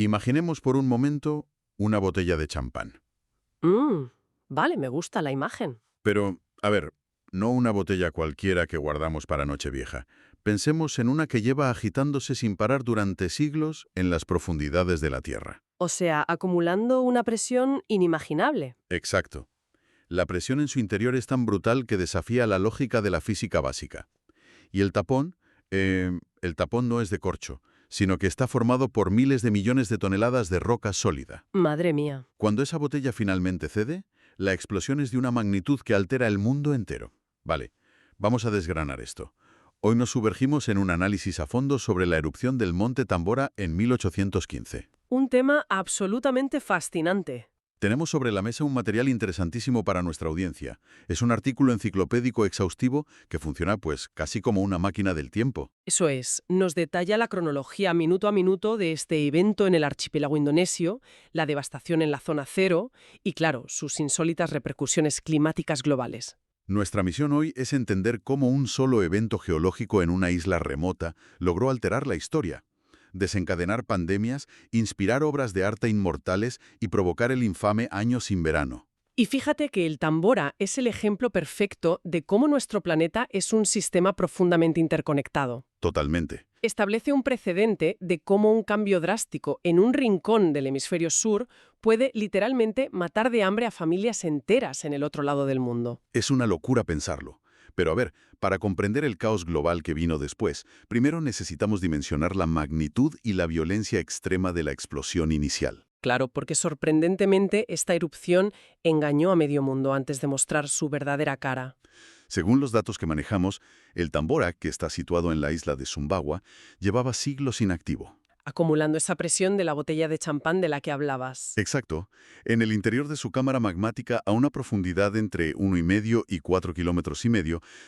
Imaginemos por un momento una botella de champán. Mmm, vale, me gusta la imagen. Pero, a ver, no una botella cualquiera que guardamos para Nochevieja. Pensemos en una que lleva agitándose sin parar durante siglos en las profundidades de la Tierra. O sea, acumulando una presión inimaginable. Exacto. La presión en su interior es tan brutal que desafía la lógica de la física básica. Y el tapón no es de corcho, sino que está formado por miles de millones de toneladas de roca sólida. Madre mía. Cuando esa botella finalmente cede, la explosión es de una magnitud que altera el mundo entero. Vale, vamos a desgranar esto. Hoy nos sumergimos en un análisis a fondo sobre la erupción del Monte Tambora en 1815. Un tema absolutamente fascinante. Tenemos sobre la mesa un material interesantísimo para nuestra audiencia. Es un artículo enciclopédico exhaustivo que funciona pues casi como una máquina del tiempo. Eso es, nos detalla la cronología minuto a minuto de este evento en el archipiélago indonesio, la devastación en la zona cero y, claro, sus insólitas repercusiones climáticas globales. Nuestra misión hoy es entender cómo un solo evento geológico en una isla remota logró alterar la historia, desencadenar pandemias, inspirar obras de arte inmortales y provocar el infame Año sin verano. Y fíjate que el Tambora es el ejemplo perfecto de cómo nuestro planeta es un sistema profundamente interconectado. Totalmente. Establece un precedente de cómo un cambio drástico en un rincón del hemisferio sur puede literalmente matar de hambre a familias enteras en el otro lado del mundo. Es una locura pensarlo. Pero a ver, para comprender el caos global que vino después, primero necesitamos dimensionar la magnitud y la violencia extrema de la explosión inicial. Claro, porque sorprendentemente esta erupción engañó a medio mundo antes de mostrar su verdadera cara. Según los datos que manejamos, el Tambora, que está situado en la isla de Sumbawa, llevaba siglos inactivo. Acumulando esa presión de la botella de champán de la que hablabas. Exacto. En el interior de su cámara magmática, a una profundidad entre 1,5 y 4,5 kilómetros,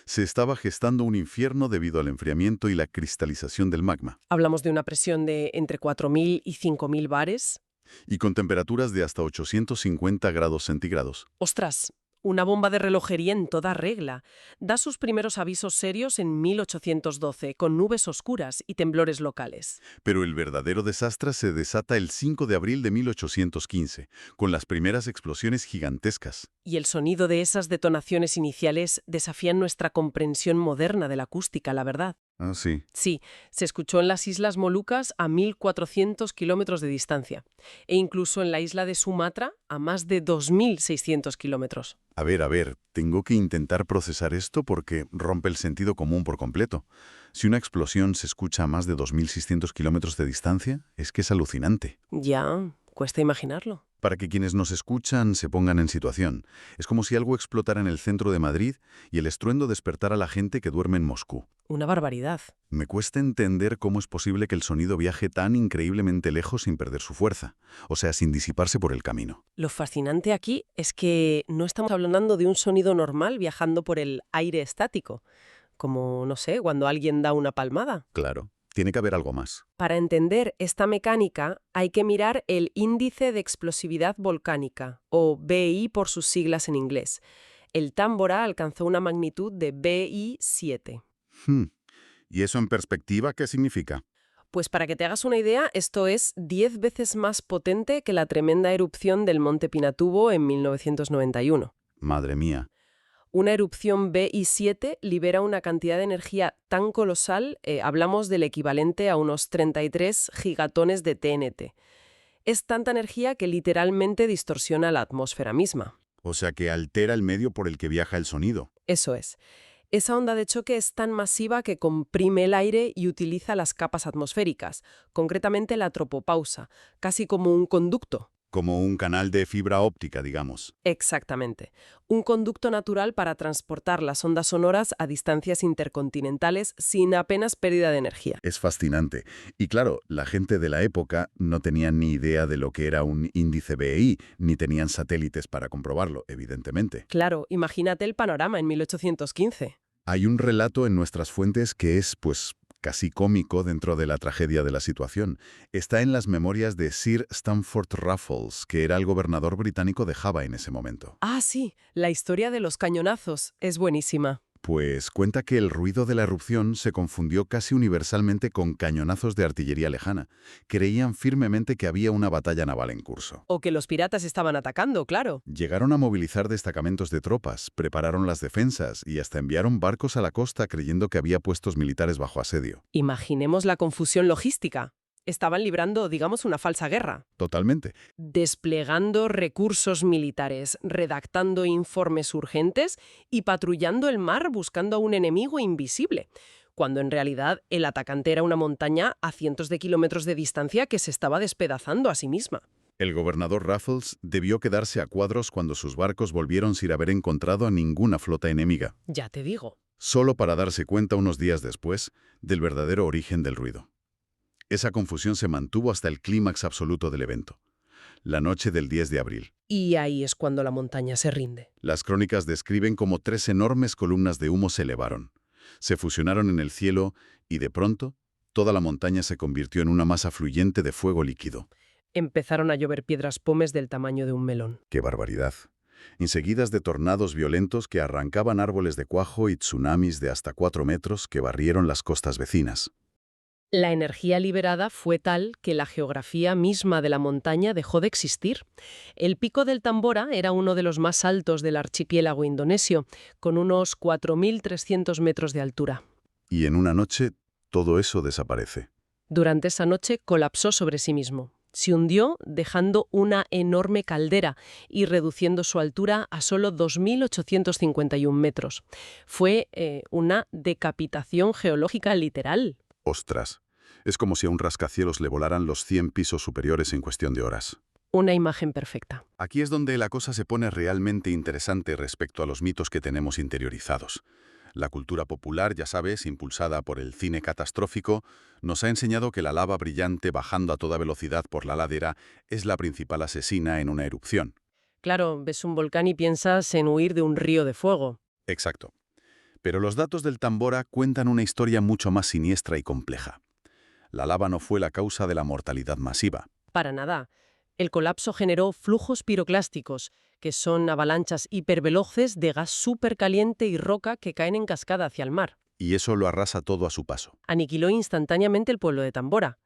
se estaba gestando un infierno debido al enfriamiento y la cristalización del magma. Hablamos de una presión de entre 4.000 y 5.000 bares. Y con temperaturas de hasta 850 grados centígrados. ¡Ostras! Una bomba de relojería en toda regla. Da sus primeros avisos serios en 1812, con nubes oscuras y temblores locales. Pero el verdadero desastre se desata el 5 de abril de 1815, con las primeras explosiones gigantescas. Y el sonido de esas detonaciones iniciales desafían nuestra comprensión moderna de la acústica, la verdad. Ah, sí. Sí, se escuchó en las Islas Molucas a 1.400 kilómetros de distancia, e incluso en la isla de Sumatra a más de 2.600 kilómetros. A ver, tengo que intentar procesar esto porque rompe el sentido común por completo. Si una explosión se escucha a más de 2.600 kilómetros de distancia, es que es alucinante. Ya, cuesta imaginarlo. Para que quienes nos escuchan se pongan en situación. Es como si algo explotara en el centro de Madrid y el estruendo despertara a la gente que duerme en Moscú. Una barbaridad. Me cuesta entender cómo es posible que el sonido viaje tan increíblemente lejos sin perder su fuerza, o sea, sin disiparse por el camino. Lo fascinante aquí es que no estamos hablando de un sonido normal viajando por el aire estático, como, no sé, cuando alguien da una palmada. Claro, tiene que haber algo más. Para entender esta mecánica hay que mirar el índice de explosividad volcánica, o BI por sus siglas en inglés. El Tambora alcanzó una magnitud de BI 7. ¿Y eso en perspectiva qué significa? Pues para que te hagas una idea, esto es 10 veces más potente que la tremenda erupción del Monte Pinatubo en 1991. Madre mía. Una erupción BI7 libera una cantidad de energía tan colosal, hablamos del equivalente a unos 33 gigatones de TNT. Es tanta energía que literalmente distorsiona la atmósfera misma. O sea que altera el medio por el que viaja el sonido. Eso es. Esa onda de choque es tan masiva que comprime el aire y utiliza las capas atmosféricas, concretamente la tropopausa, casi como un conducto. Como un canal de fibra óptica, digamos. Exactamente. Un conducto natural para transportar las ondas sonoras a distancias intercontinentales sin apenas pérdida de energía. Es fascinante. Y claro, la gente de la época no tenía ni idea de lo que era un índice BI, ni tenían satélites para comprobarlo, evidentemente. Claro, imagínate el panorama en 1815. Hay un relato en nuestras fuentes que es, pues, casi cómico dentro de la tragedia de la situación. Está en las memorias de Sir Stamford Raffles, que era el gobernador británico de Java en ese momento. Ah, sí, la historia de los cañonazos es buenísima. Pues cuenta que el ruido de la erupción se confundió casi universalmente con cañonazos de artillería lejana. Creían firmemente que había una batalla naval en curso. O que los piratas estaban atacando, claro. Llegaron a movilizar destacamentos de tropas, prepararon las defensas y hasta enviaron barcos a la costa creyendo que había puestos militares bajo asedio. Imaginemos la confusión logística. Estaban librando, digamos, una falsa guerra. Totalmente. Desplegando recursos militares, redactando informes urgentes y patrullando el mar buscando a un enemigo invisible, cuando en realidad el atacante era una montaña a cientos de kilómetros de distancia que se estaba despedazando a sí misma. El gobernador Raffles debió quedarse a cuadros cuando sus barcos volvieron sin haber encontrado a ninguna flota enemiga, Ya te digo. solo para darse cuenta unos días después del verdadero origen del ruido. Esa confusión se mantuvo hasta el clímax absoluto del evento, la noche del 10 de abril. Y ahí es cuando la montaña se rinde. Las crónicas describen cómo 3 enormes columnas de humo se elevaron, se fusionaron en el cielo y de pronto toda la montaña se convirtió en una masa fluyente de fuego líquido. Empezaron a llover piedras pómez del tamaño de un melón. ¡Qué barbaridad! Inseguidas de tornados violentos que arrancaban árboles de cuajo y tsunamis de hasta 4 metros que barrieron las costas vecinas. La energía liberada fue tal que la geografía misma de la montaña dejó de existir. El pico del Tambora era uno de los más altos del archipiélago indonesio, con unos 4.300 metros de altura. Y en una noche todo eso desaparece. Durante esa noche colapsó sobre sí mismo. Se hundió dejando una enorme caldera y reduciendo su altura a solo 2.851 metros. Fue una decapitación geológica literal. ¡Ostras! Es como si a un rascacielos le volaran los 100 pisos superiores en cuestión de horas. Una imagen perfecta. Aquí es donde la cosa se pone realmente interesante respecto a los mitos que tenemos interiorizados. La cultura popular, ya sabes, impulsada por el cine catastrófico, nos ha enseñado que la lava brillante bajando a toda velocidad por la ladera es la principal asesina en una erupción. Claro, ves un volcán y piensas en huir de un río de fuego. Exacto. Pero los datos del Tambora cuentan una historia mucho más siniestra y compleja. La lava no fue la causa de la mortalidad masiva. Para nada. El colapso generó flujos piroclásticos, que son avalanchas hiperveloces de gas supercaliente y roca que caen en cascada hacia el mar. Y eso lo arrasa todo a su paso. Aniquiló instantáneamente el pueblo de Tambora.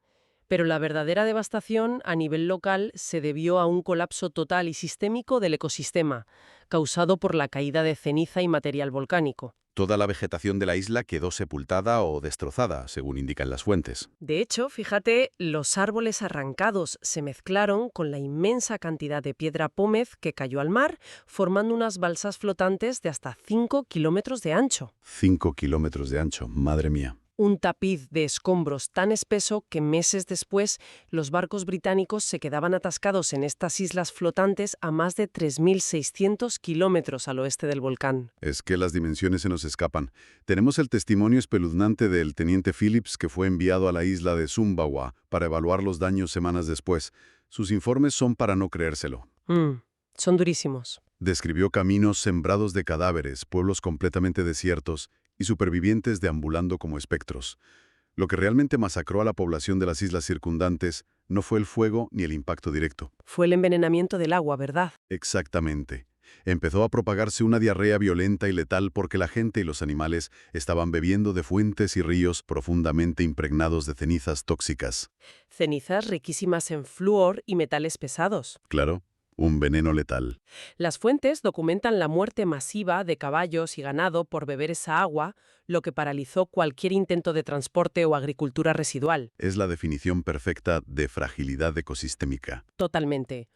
Pero la verdadera devastación a nivel local se debió a un colapso total y sistémico del ecosistema, causado por la caída de ceniza y material volcánico. Toda la vegetación de la isla quedó sepultada o destrozada, según indican las fuentes. De hecho, fíjate, los árboles arrancados se mezclaron con la inmensa cantidad de piedra pómez que cayó al mar, formando unas balsas flotantes de hasta 5 kilómetros de ancho. 5 kilómetros de ancho, madre mía. Un tapiz de escombros tan espeso que meses después los barcos británicos se quedaban atascados en estas islas flotantes a más de 3.600 kilómetros al oeste del volcán. Es que las dimensiones se nos escapan. Tenemos el testimonio espeluznante del teniente Phillips que fue enviado a la isla de Sumbawa para evaluar los daños semanas después. Sus informes son para no creérselo. Son durísimos. Describió caminos sembrados de cadáveres, pueblos completamente desiertos y supervivientes deambulando como espectros. Lo que realmente masacró a la población de las islas circundantes no fue el fuego ni el impacto directo. Fue el envenenamiento del agua, ¿verdad? Exactamente. Empezó a propagarse una diarrea violenta y letal porque la gente y los animales estaban bebiendo de fuentes y ríos profundamente impregnados de cenizas tóxicas. Cenizas riquísimas en flúor y metales pesados. Claro, un veneno letal. Las fuentes documentan la muerte masiva de caballos y ganado por beber esa agua, lo que paralizó cualquier intento de transporte o agricultura residual. Es la definición perfecta de fragilidad ecosistémica. Totalmente.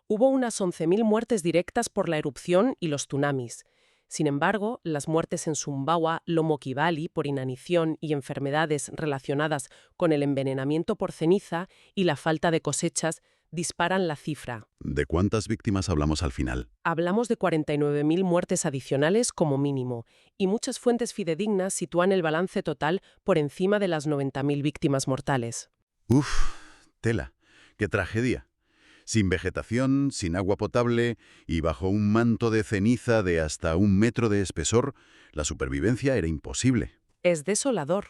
Hubo unas 11.000 muertes directas por la erupción y los tsunamis. Sin embargo, las muertes en Sumbawa, Lomo-Kibali por inanición y enfermedades relacionadas con el envenenamiento por ceniza y la falta de cosechas disparan la cifra. ¿De cuántas víctimas hablamos al final? Hablamos de 49.000 muertes adicionales como mínimo, y muchas fuentes fidedignas sitúan el balance total por encima de las 90.000 víctimas mortales. Uf, tela, qué tragedia. Sin vegetación, sin agua potable y bajo un manto de ceniza de hasta 1 metro de espesor, la supervivencia era imposible. Es desolador.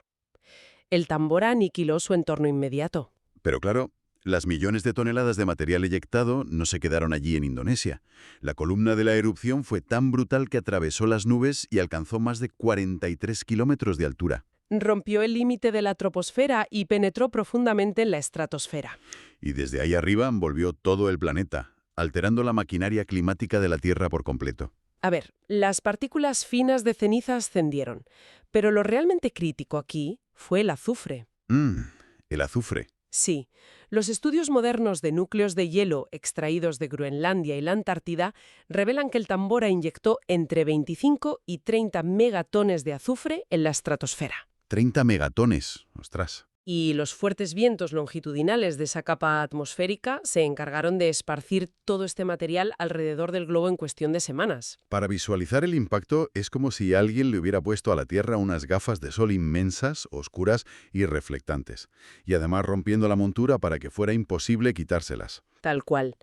El Tambora aniquiló su entorno inmediato. Pero claro, Las millones de toneladas de material eyectado no se quedaron allí en Indonesia. La columna de la erupción fue tan brutal que atravesó las nubes y alcanzó más de 43 kilómetros de altura. Rompió el límite de la troposfera y penetró profundamente en la estratosfera. Y desde ahí arriba envolvió todo el planeta, alterando la maquinaria climática de la Tierra por completo. A ver, las partículas finas de ceniza ascendieron, pero lo realmente crítico aquí fue el azufre. El azufre. Sí, los estudios modernos de núcleos de hielo extraídos de Groenlandia y la Antártida revelan que el Tambora inyectó entre 25 y 30 megatones de azufre en la estratosfera. 30 megatones. Ostras. Y los fuertes vientos longitudinales de esa capa atmosférica se encargaron de esparcir todo este material alrededor del globo en cuestión de semanas. Para visualizar el impacto es como si alguien le hubiera puesto a la Tierra unas gafas de sol inmensas, oscuras y reflectantes, y además rompiendo la montura para que fuera imposible quitárselas. Tal cual.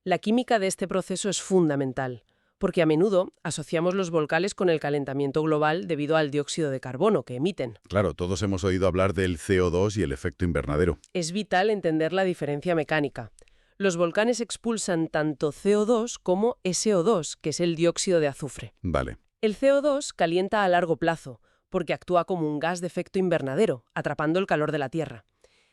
La química de este proceso es fundamental, porque a menudo asociamos los volcanes con el calentamiento global debido al dióxido de carbono que emiten. Claro, todos hemos oído hablar del CO2 y el efecto invernadero. Es vital entender la diferencia mecánica. Los volcanes expulsan tanto CO2 como SO2, que es el dióxido de azufre. Vale. El CO2 calienta a largo plazo, porque actúa como un gas de efecto invernadero, atrapando el calor de la Tierra.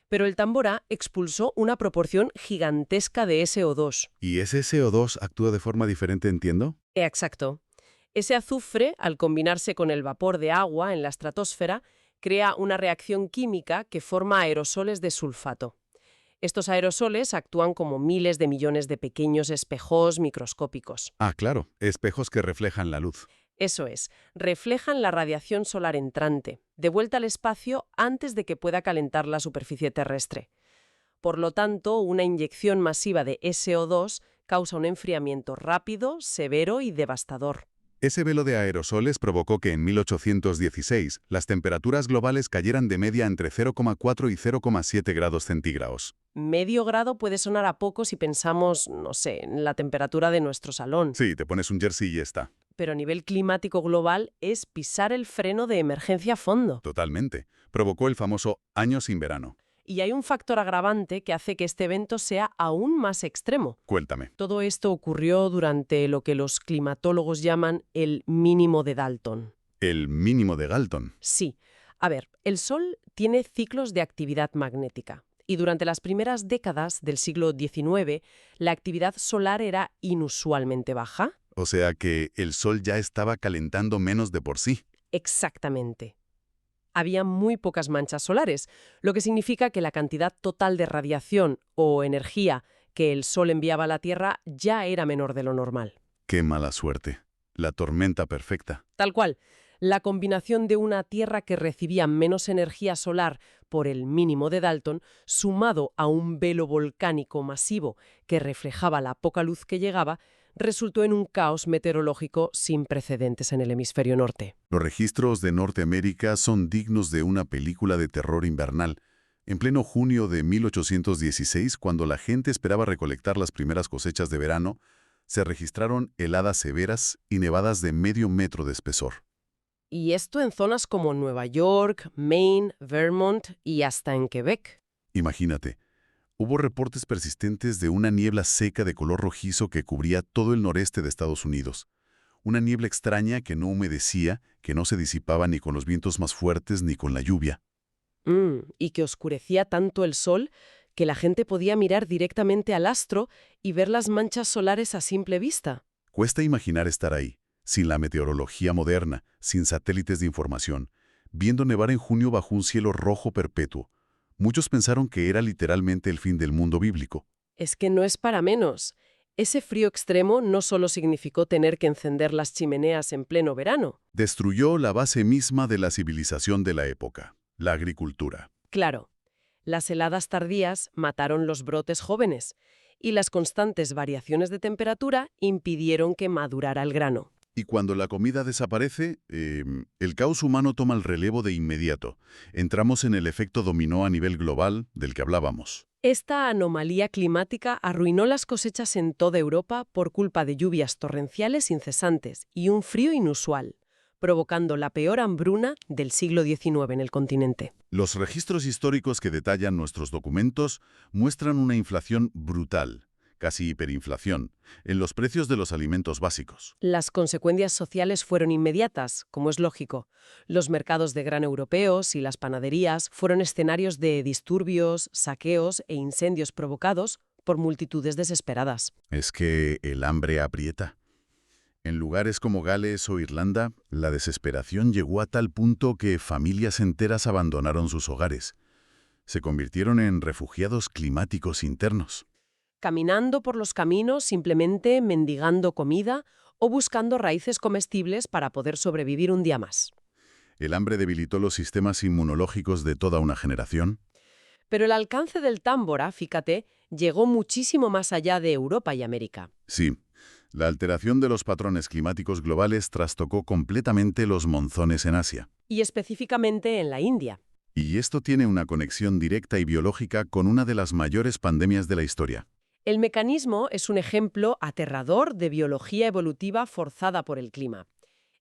Pero el Tambora expulsó una proporción gigantesca de SO2. ¿Y ese CO2 actúa de forma diferente, entiendo? Exacto. Ese azufre, al combinarse con el vapor de agua en la estratosfera, crea una reacción química que forma aerosoles de sulfato. Estos aerosoles actúan como miles de millones de pequeños espejos microscópicos. Ah, claro, espejos que reflejan la luz. Eso es, reflejan la radiación solar entrante, de vuelta al espacio antes de que pueda calentar la superficie terrestre. Por lo tanto, una inyección masiva de SO2 causa un enfriamiento rápido, severo y devastador. Ese velo de aerosoles provocó que en 1816 las temperaturas globales cayeran de media entre 0,4 y 0,7 grados centígrados. Medio grado puede sonar a poco si pensamos, no sé, en la temperatura de nuestro salón. Sí, te pones un jersey y ya está. Pero a nivel climático global es pisar el freno de emergencia a fondo. Totalmente. Provocó el famoso año sin verano. Y hay un factor agravante que hace que este evento sea aún más extremo. Cuéntame. Todo esto ocurrió durante lo que los climatólogos llaman el mínimo de Dalton. El mínimo de Galton. Sí. A ver, el Sol tiene ciclos de actividad magnética. Y durante las primeras décadas del siglo XIX, la actividad solar era inusualmente baja. O sea que el Sol ya estaba calentando menos de por sí. Exactamente. Había muy pocas manchas solares, lo que significa que la cantidad total de radiación o energía que el Sol enviaba a la Tierra ya era menor de lo normal. ¡Qué mala suerte! La tormenta perfecta. Tal cual. La combinación de una Tierra que recibía menos energía solar por el mínimo de Dalton, sumado a un velo volcánico masivo que reflejaba la poca luz que llegaba, resultó en un caos meteorológico sin precedentes en el hemisferio norte. Los registros de Norteamérica son dignos de una película de terror invernal. En pleno junio de 1816, cuando la gente esperaba recolectar las primeras cosechas de verano, se registraron heladas severas y nevadas de medio metro de espesor. Y esto en zonas como Nueva York, Maine, Vermont y hasta en Quebec. Imagínate. Hubo reportes persistentes de una niebla seca de color rojizo que cubría todo el noreste de Estados Unidos. Una niebla extraña que no humedecía, que no se disipaba ni con los vientos más fuertes ni con la lluvia. Y que oscurecía tanto el sol que la gente podía mirar directamente al astro y ver las manchas solares a simple vista. Cuesta imaginar estar ahí, sin la meteorología moderna, sin satélites de información, viendo nevar en junio bajo un cielo rojo perpetuo. Muchos pensaron que era literalmente el fin del mundo bíblico. Es que no es para menos. Ese frío extremo no solo significó tener que encender las chimeneas en pleno verano. Destruyó la base misma de la civilización de la época, la agricultura. Claro, las heladas tardías mataron los brotes jóvenes y las constantes variaciones de temperatura impidieron que madurara el grano. Y cuando la comida desaparece, el caos humano toma el relevo de inmediato. Entramos en el efecto dominó a nivel global del que hablábamos. Esta anomalía climática arruinó las cosechas en toda Europa por culpa de lluvias torrenciales incesantes y un frío inusual. provocando la peor hambruna del siglo XIX en el continente. Los registros históricos que detallan nuestros documentos muestran una inflación brutal, casi hiperinflación, en los precios de los alimentos básicos. Las consecuencias sociales fueron inmediatas, como es lógico. Los mercados de grano europeos y las panaderías fueron escenarios de disturbios, saqueos e incendios provocados por multitudes desesperadas. Es que el hambre aprieta. En lugares como Gales o Irlanda, la desesperación llegó a tal punto que familias enteras abandonaron sus hogares. Se convirtieron en refugiados climáticos internos. Caminando por los caminos, simplemente mendigando comida o buscando raíces comestibles para poder sobrevivir un día más. El hambre debilitó los sistemas inmunológicos de toda una generación. Pero el alcance del Támbora, fíjate, llegó muchísimo más allá de Europa y América. Sí, la alteración de los patrones climáticos globales trastocó completamente los monzones en Asia. Y específicamente en la India. Y esto tiene una conexión directa y biológica con una de las mayores pandemias de la historia. El mecanismo es un ejemplo aterrador de biología evolutiva forzada por el clima.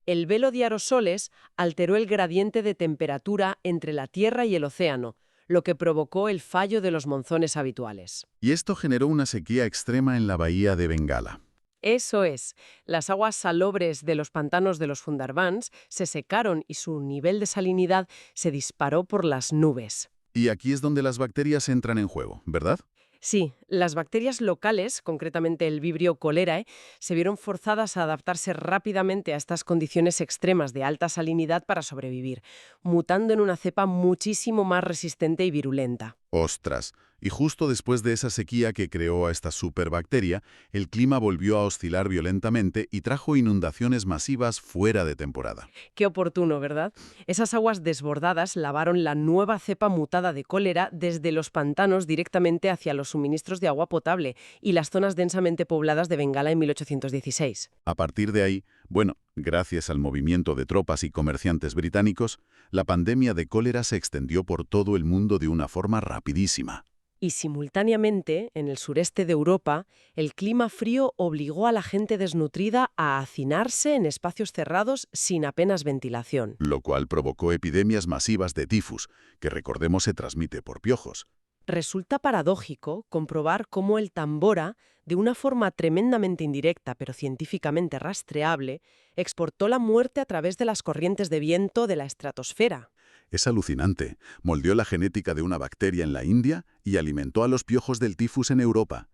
El velo de aerosoles alteró el gradiente de temperatura entre la Tierra y el océano, lo que provocó el fallo de los monzones habituales. Y esto generó una sequía extrema en la bahía de Bengala. Eso es, las aguas salobres de los pantanos de los Sundarbans se secaron y su nivel de salinidad se disparó por las nubes. Y aquí es donde las bacterias entran en juego, ¿verdad? Sí, las bacterias locales, concretamente el Vibrio cholerae, se vieron forzadas a adaptarse rápidamente a estas condiciones extremas de alta salinidad para sobrevivir, mutando en una cepa muchísimo más resistente y virulenta. ¡Ostras! Y justo después de esa sequía que creó a esta superbacteria, el clima volvió a oscilar violentamente y trajo inundaciones masivas fuera de temporada. Qué oportuno, ¿verdad? Esas aguas desbordadas lavaron la nueva cepa mutada de cólera desde los pantanos directamente hacia los suministros de agua potable y las zonas densamente pobladas de Bengala en 1816. A partir de ahí, bueno, gracias al movimiento de tropas y comerciantes británicos, la pandemia de cólera se extendió por todo el mundo de una forma rapidísima. Y simultáneamente, en el sureste de Europa, el clima frío obligó a la gente desnutrida a hacinarse en espacios cerrados sin apenas ventilación. Lo cual provocó epidemias masivas de tifus, que recordemos se transmite por piojos. Resulta paradójico comprobar cómo el Tambora, de una forma tremendamente indirecta pero científicamente rastreable, exportó la muerte a través de las corrientes de viento de la estratosfera. Es alucinante. Moldeó la genética de una bacteria en la India y alimentó a los piojos del tifus en Europa.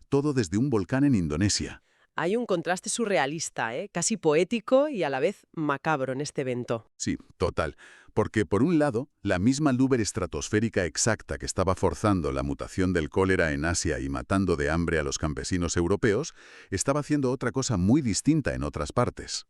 Todo desde un volcán en Indonesia. Hay un contraste surrealista, casi poético y a la vez macabro en este evento. Sí, total. Porque, por un lado, la misma nube estratosférica exacta que estaba forzando la mutación del cólera en Asia y matando de hambre a los campesinos europeos, estaba haciendo otra cosa muy distinta en otras partes.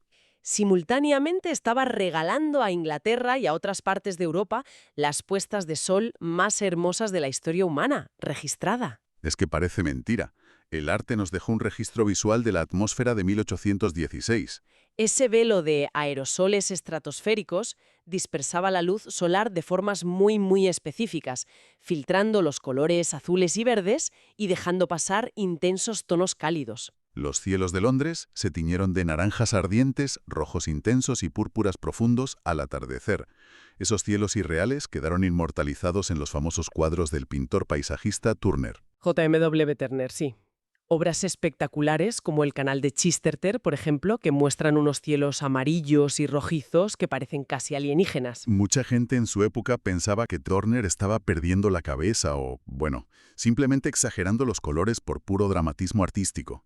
Simultáneamente estaba regalando a Inglaterra y a otras partes de Europa las puestas de sol más hermosas de la historia humana, registrada. Es que parece mentira. El arte nos dejó un registro visual de la atmósfera de 1816. Ese velo de aerosoles estratosféricos dispersaba la luz solar de formas muy específicas, filtrando los colores azules y verdes y dejando pasar intensos tonos cálidos. Los cielos de Londres se tiñeron de naranjas ardientes, rojos intensos y púrpuras profundos al atardecer. Esos cielos irreales quedaron inmortalizados en los famosos cuadros del pintor paisajista Turner. J.M.W. Turner, sí. Obras espectaculares como el Canal de Chichester, por ejemplo, que muestran unos cielos amarillos y rojizos que parecen casi alienígenas. Mucha gente en su época pensaba que Turner estaba perdiendo la cabeza o, bueno, simplemente exagerando los colores por puro dramatismo artístico.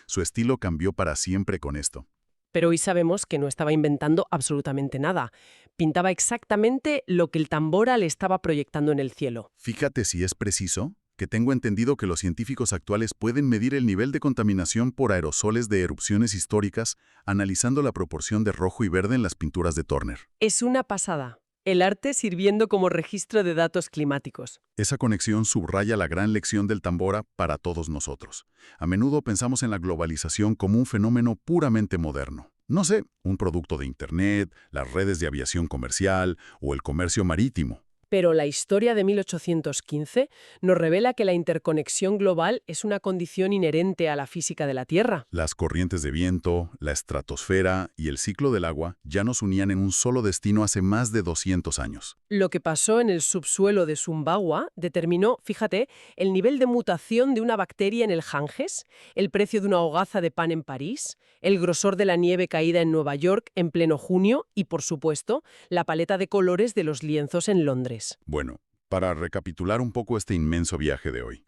Su estilo cambió para siempre con esto. Pero hoy sabemos que no estaba inventando absolutamente nada. Pintaba exactamente lo que el Tambora le estaba proyectando en el cielo. Fíjate si es preciso, que tengo entendido que los científicos actuales pueden medir el nivel de contaminación por aerosoles de erupciones históricas analizando la proporción de rojo y verde en las pinturas de Turner. Es una pasada. El arte sirviendo como registro de datos climáticos. Esa conexión subraya la gran lección del Tambora para todos nosotros. A menudo pensamos en la globalización como un fenómeno puramente moderno. No sé, un producto de Internet, las redes de aviación comercial o el comercio marítimo. Pero la historia de 1815 nos revela que la interconexión global es una condición inherente a la física de la Tierra. Las corrientes de viento, la estratosfera y el ciclo del agua ya nos unían en un solo destino hace más de 200 años. Lo que pasó en el subsuelo de Sumbawa determinó, fíjate, el nivel de mutación de una bacteria en el Ganges, el precio de una hogaza de pan en París, el grosor de la nieve caída en Nueva York en pleno junio y, por supuesto, la paleta de colores de los lienzos en Londres. Bueno, para recapitular un poco este inmenso viaje de hoy.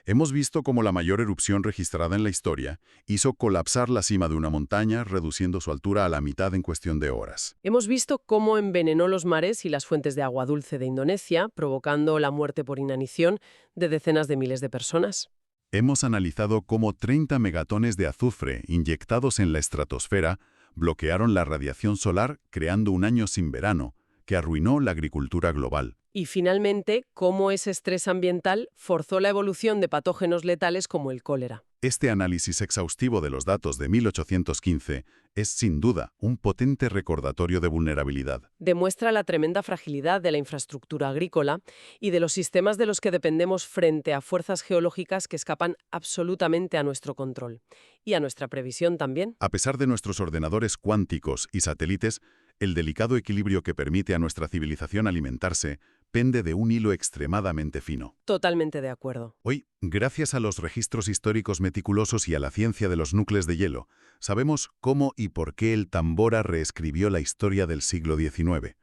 Hemos visto cómo la mayor erupción registrada en la historia hizo colapsar la cima de una montaña, reduciendo su altura a la mitad en cuestión de horas. Hemos visto cómo envenenó los mares y las fuentes de agua dulce de Indonesia, provocando la muerte por inanición de decenas de miles de personas. Hemos analizado cómo 30 megatones de azufre inyectados en la estratosfera bloquearon la radiación solar, creando un año sin verano, que arruinó la agricultura global. Y finalmente, cómo ese estrés ambiental forzó la evolución de patógenos letales como el cólera. Este análisis exhaustivo de los datos de 1815 es, sin duda, un potente recordatorio de vulnerabilidad. Demuestra la tremenda fragilidad de la infraestructura agrícola y de los sistemas de los que dependemos frente a fuerzas geológicas que escapan absolutamente a nuestro control. Y a nuestra previsión también. A pesar de nuestros ordenadores cuánticos y satélites, el delicado equilibrio que permite a nuestra civilización alimentarse pende de un hilo extremadamente fino. Totalmente de acuerdo. Hoy, gracias a los registros históricos meticulosos y a la ciencia de los núcleos de hielo, sabemos cómo y por qué el Tambora reescribió la historia del siglo XIX.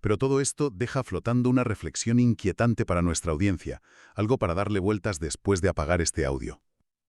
Pero todo esto deja flotando una reflexión inquietante para nuestra audiencia, algo para darle vueltas después de apagar este audio.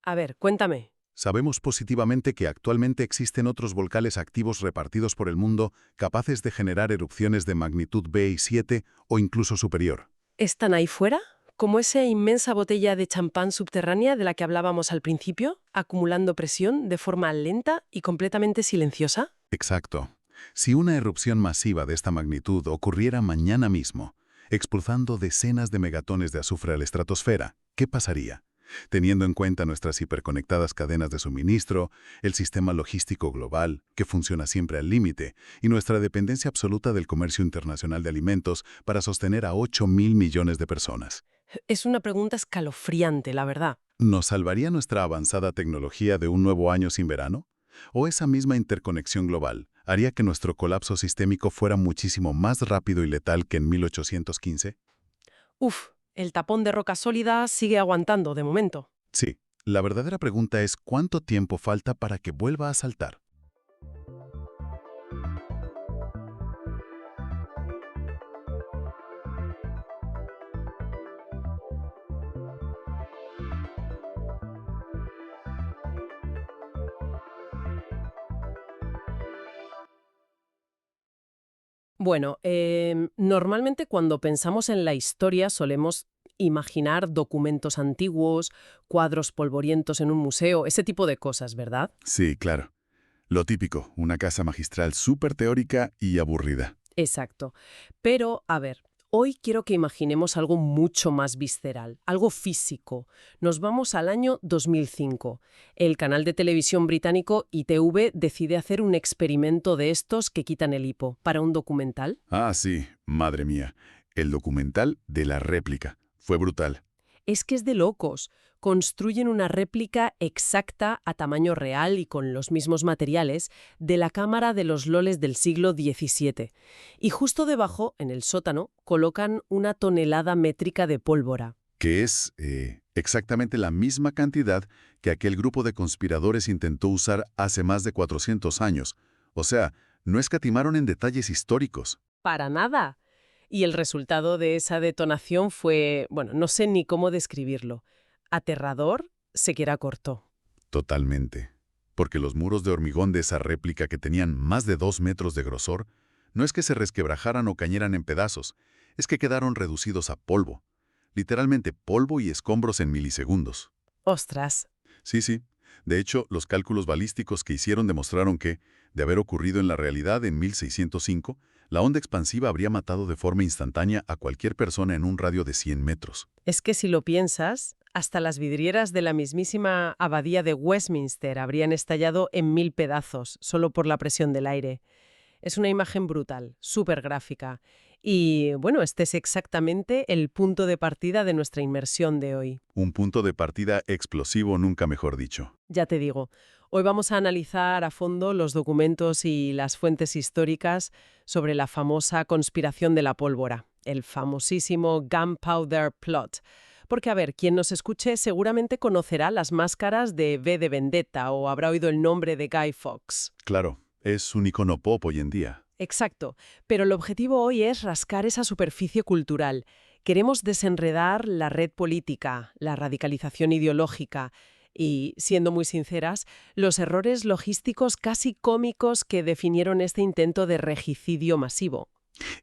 A ver, cuéntame. Sabemos positivamente que actualmente existen otros volcanes activos repartidos por el mundo capaces de generar erupciones de magnitud B y 7 o incluso superior. ¿Están ahí fuera? ¿Como esa inmensa botella de champán subterránea de la que hablábamos al principio, acumulando presión de forma lenta y completamente silenciosa? Exacto. Si una erupción masiva de esta magnitud ocurriera mañana mismo, expulsando decenas de megatones de azufre a la estratosfera, ¿qué pasaría? Teniendo en cuenta nuestras hiperconectadas cadenas de suministro, el sistema logístico global, que funciona siempre al límite, y nuestra dependencia absoluta del comercio internacional de alimentos para sostener a 8.000 millones de personas. Es una pregunta escalofriante, la verdad. ¿Nos salvaría nuestra avanzada tecnología de un nuevo año sin verano? ¿O esa misma interconexión global haría que nuestro colapso sistémico fuera muchísimo más rápido y letal que en 1815? Uf, el tapón de roca sólida sigue aguantando de momento. Sí, la verdadera pregunta es ¿cuánto tiempo falta para que vuelva a saltar? Bueno, normalmente cuando pensamos en la historia solemos imaginar documentos antiguos, cuadros polvorientos en un museo, ese tipo de cosas, ¿verdad? Sí, claro. Lo típico, una casa magistral súper teórica y aburrida. Exacto. Pero, a ver, hoy quiero que imaginemos algo mucho más visceral, algo físico. Nos vamos al año 2005. El canal de televisión británico ITV decide hacer un experimento de estos que quitan el hipo para un documental. Ah, sí, madre mía. El documental de la réplica. Fue brutal. Es que es de locos. Construyen una réplica exacta a tamaño real y con los mismos materiales de la cámara de los loles del siglo XVII. Y justo debajo, en el sótano, colocan una tonelada métrica de pólvora. Que es exactamente la misma cantidad que aquel grupo de conspiradores intentó usar hace más de 400 años. O sea, no escatimaron en detalles históricos. Para nada. Y el resultado de esa detonación fue, bueno, no sé ni cómo describirlo. Aterrador, se queda corto. Totalmente. Porque los muros de hormigón de esa réplica que tenían más de 2 metros de grosor, no es que se resquebrajaran o cayeran en pedazos, es que quedaron reducidos a polvo. Literalmente polvo y escombros en milisegundos. ¡Ostras! Sí, sí. De hecho, los cálculos balísticos que hicieron demostraron que, de haber ocurrido en la realidad en 1605, la onda expansiva habría matado de forma instantánea a cualquier persona en un radio de 100 metros. Es que si lo piensas, hasta las vidrieras de la mismísima abadía de Westminster habrían estallado en 1000 pedazos, solo por la presión del aire. Es una imagen brutal, súper gráfica. Y bueno, este es exactamente el punto de partida de nuestra inmersión de hoy. Un punto de partida explosivo, nunca mejor dicho. Ya te digo, hoy vamos a analizar a fondo los documentos y las fuentes históricas sobre la famosa conspiración de la pólvora, el famosísimo Gunpowder Plot. Porque, a ver, quien nos escuche seguramente conocerá las máscaras de V de Vendetta o habrá oído el nombre de Guy Fawkes. Claro, es un icono pop hoy en día. Exacto, pero el objetivo hoy es rascar esa superficie cultural. Queremos desenredar la red política, la radicalización ideológica y, siendo muy sinceras, los errores logísticos casi cómicos que definieron este intento de regicidio masivo.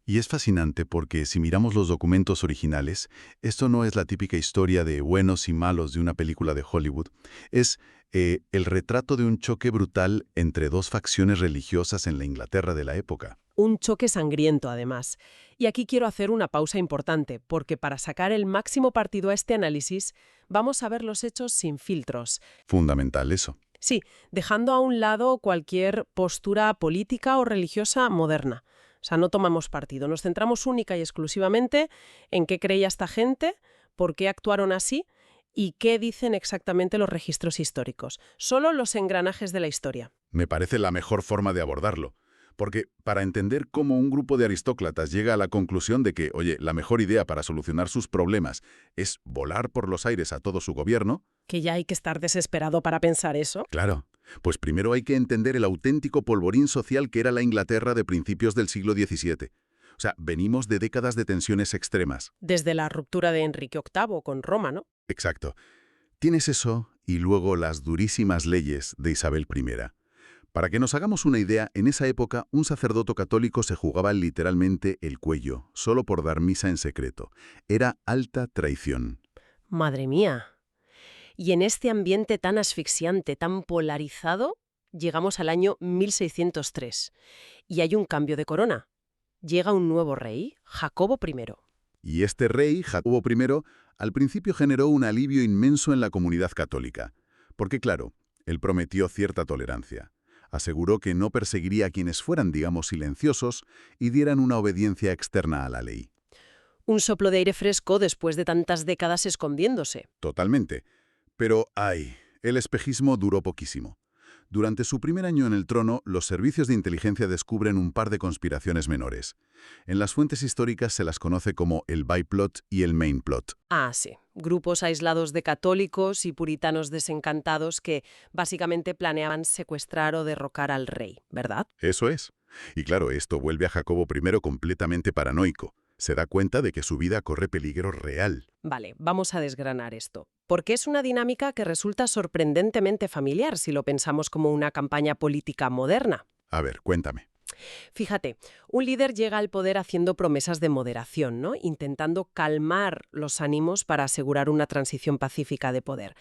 Y es fascinante porque si miramos los documentos originales, esto no es la típica historia de buenos y malos de una película de Hollywood. Es el retrato de un choque brutal entre dos facciones religiosas en la Inglaterra de la época. Un choque sangriento, además. Y aquí quiero hacer una pausa importante, porque para sacar el máximo partido a este análisis, vamos a ver los hechos sin filtros. Fundamental eso. Sí, dejando a un lado cualquier postura política o religiosa moderna. O sea, no tomamos partido, nos centramos única y exclusivamente en qué creía esta gente, por qué actuaron así y qué dicen exactamente los registros históricos. Solo los engranajes de la historia. Me parece la mejor forma de abordarlo. Porque para entender cómo un grupo de aristócratas llega a la conclusión de que, oye, la mejor idea para solucionar sus problemas es volar por los aires a todo su gobierno... Que ya hay que estar desesperado para pensar eso. Claro, pues primero hay que entender el auténtico polvorín social que era la Inglaterra de principios del siglo XVII. O sea, venimos de décadas de tensiones extremas. Desde la ruptura de Enrique VIII con Roma, ¿no? Exacto. Tienes eso y luego las durísimas leyes de Isabel I. Para que nos hagamos una idea, en esa época un sacerdote católico se jugaba literalmente el cuello, solo por dar misa en secreto. Era alta traición. Madre mía. Y en este ambiente tan asfixiante, tan polarizado, llegamos al año 1603. Y hay un cambio de corona. Llega un nuevo rey, Jacobo I. Y este rey, Jacobo I, al principio generó un alivio inmenso en la comunidad católica. Porque claro, él prometió cierta tolerancia. Aseguró que no perseguiría a quienes fueran, digamos, silenciosos y dieran una obediencia externa a la ley. Un soplo de aire fresco después de tantas décadas escondiéndose. Totalmente. Pero, el espejismo duró poquísimo. Durante su primer año en el trono, los servicios de inteligencia descubren un par de conspiraciones menores. En las fuentes históricas se las conoce como el Biplot y el Mainplot. Ah, sí. Grupos aislados de católicos y puritanos desencantados que básicamente planeaban secuestrar o derrocar al rey, ¿verdad? Eso es. Y claro, esto vuelve a Jacobo I completamente paranoico. Se da cuenta de que su vida corre peligro real. Vale, vamos a desgranar esto. Porque es una dinámica que resulta sorprendentemente familiar si lo pensamos como una campaña política moderna. A ver, cuéntame. Fíjate, un líder llega al poder haciendo promesas de moderación, ¿no? Intentando calmar los ánimos para asegurar una transición pacífica de poder.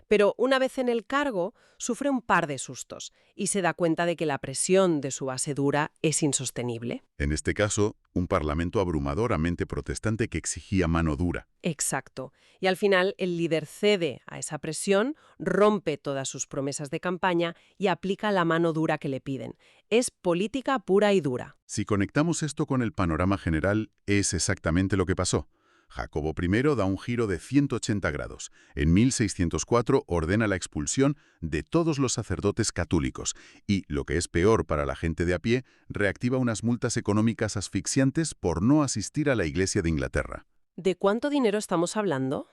Pero una vez en el cargo, sufre un par de sustos y se da cuenta de que la presión de su base dura es insostenible. En este caso, un parlamento abrumadoramente protestante que exigía mano dura. Exacto. Y al final el líder cede a esa presión, rompe todas sus promesas de campaña y aplica la mano dura que le piden. Es política pura y dura. Si conectamos esto con el panorama general, es exactamente lo que pasó. Jacobo I da un giro de 180 grados. En 1604 ordena la expulsión de todos los sacerdotes católicos y, lo que es peor para la gente de a pie, reactiva unas multas económicas asfixiantes por no asistir a la Iglesia de Inglaterra. ¿De cuánto dinero estamos hablando?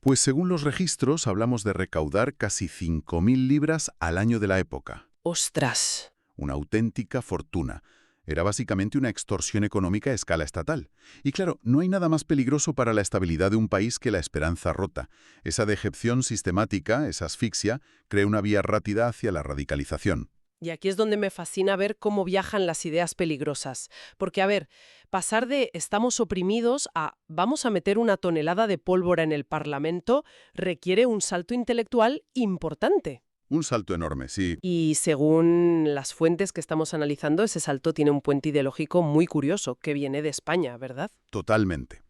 Pues según los registros, hablamos de recaudar casi 5.000 libras al año de la época. ¡Ostras! Una auténtica fortuna. Era básicamente una extorsión económica a escala estatal. Y claro, no hay nada más peligroso para la estabilidad de un país que la esperanza rota. Esa decepción sistemática, esa asfixia, crea una vía rápida hacia la radicalización. Y aquí es donde me fascina ver cómo viajan las ideas peligrosas. Porque, a ver, pasar de estamos oprimidos a vamos a meter una tonelada de pólvora en el Parlamento requiere un salto intelectual importante. Un salto enorme, sí. Y según las fuentes que estamos analizando, ese salto tiene un puente ideológico muy curioso que viene de España, ¿verdad? Totalmente.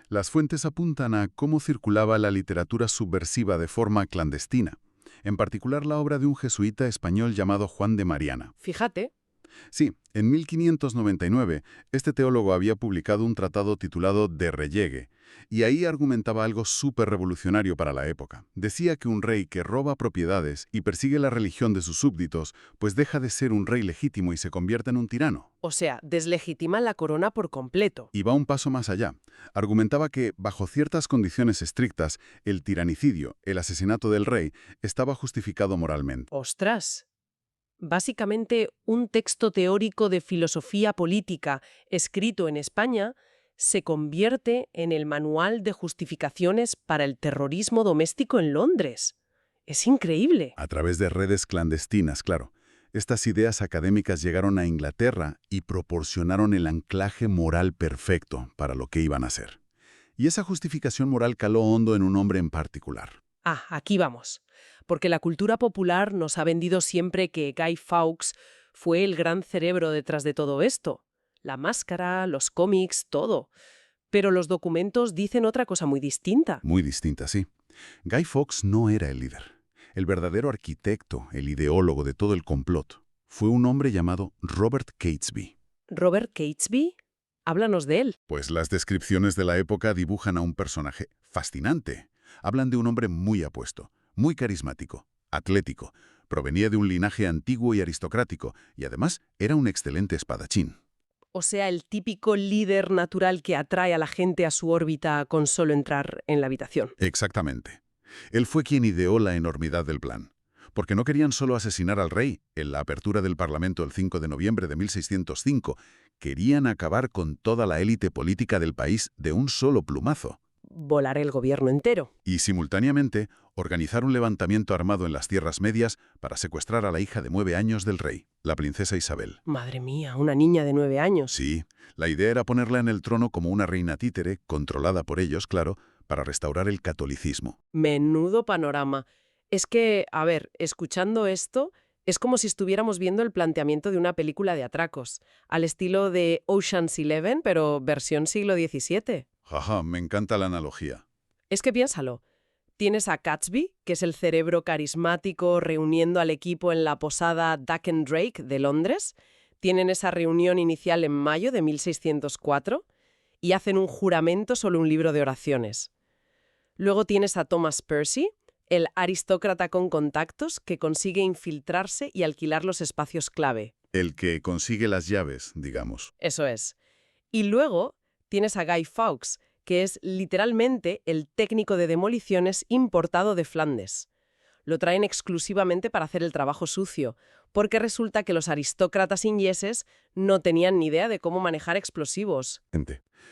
Las fuentes apuntan a cómo circulaba la literatura subversiva de forma clandestina, en particular la obra de un jesuita español llamado Juan de Mariana. Fíjate. Sí, en 1599, este teólogo había publicado un tratado titulado De Rellegue, y ahí argumentaba algo súper revolucionario para la época. Decía que un rey que roba propiedades y persigue la religión de sus súbditos, pues deja de ser un rey legítimo y se convierte en un tirano. O sea, deslegitima la corona por completo. Y va un paso más allá. Argumentaba que, bajo ciertas condiciones estrictas, el tiranicidio, el asesinato del rey, estaba justificado moralmente. ¡Ostras! Básicamente, un texto teórico de filosofía política escrito en España se convierte en el manual de justificaciones para el terrorismo doméstico en Londres. Es increíble. A través de redes clandestinas, claro. Estas ideas académicas llegaron a Inglaterra y proporcionaron el anclaje moral perfecto para lo que iban a hacer. Y esa justificación moral caló hondo en un hombre en particular. Ah, aquí vamos. Porque la cultura popular nos ha vendido siempre que Guy Fawkes fue el gran cerebro detrás de todo esto. La máscara, los cómics, todo. Pero los documentos dicen otra cosa muy distinta. Muy distinta, sí. Guy Fawkes no era el líder. El verdadero arquitecto, el ideólogo de todo el complot, fue un hombre llamado Robert Catesby. ¿Robert Catesby? Háblanos de él. Pues las descripciones de la época dibujan a un personaje fascinante. Hablan de un hombre muy apuesto, muy carismático, atlético, provenía de un linaje antiguo y aristocrático, y además era un excelente espadachín. O sea, el típico líder natural que atrae a la gente a su órbita con solo entrar en la habitación. Exactamente. Él fue quien ideó la enormidad del plan. Porque no querían solo asesinar al rey, en la apertura del Parlamento el 5 de noviembre de 1605, querían acabar con toda la élite política del país de un solo plumazo. Volar el gobierno entero. Y simultáneamente organizar un levantamiento armado en las Tierras Medias para secuestrar a la hija de 9 años del rey, la princesa Isabel. Madre mía, una niña de 9 años. Sí, la idea era ponerla en el trono como una reina títere, controlada por ellos, claro, para restaurar el catolicismo. Menudo panorama. Es que, a ver, escuchando esto, es como si estuviéramos viendo el planteamiento de una película de atracos, al estilo de Ocean's 11, pero versión siglo XVII. Jaja, me encanta la analogía. Es que piénsalo. Tienes a Catesby, que es el cerebro carismático reuniendo al equipo en la posada Duck and Drake de Londres. Tienen esa reunión inicial en mayo de 1604 y hacen un juramento sobre un libro de oraciones. Luego tienes a Thomas Percy, el aristócrata con contactos que consigue infiltrarse y alquilar los espacios clave. El que consigue las llaves, digamos. Eso es. Y luego tienes a Guy Fawkes, que es literalmente el técnico de demoliciones importado de Flandes. Lo traen exclusivamente para hacer el trabajo sucio, porque resulta que los aristócratas ingleses no tenían ni idea de cómo manejar explosivos.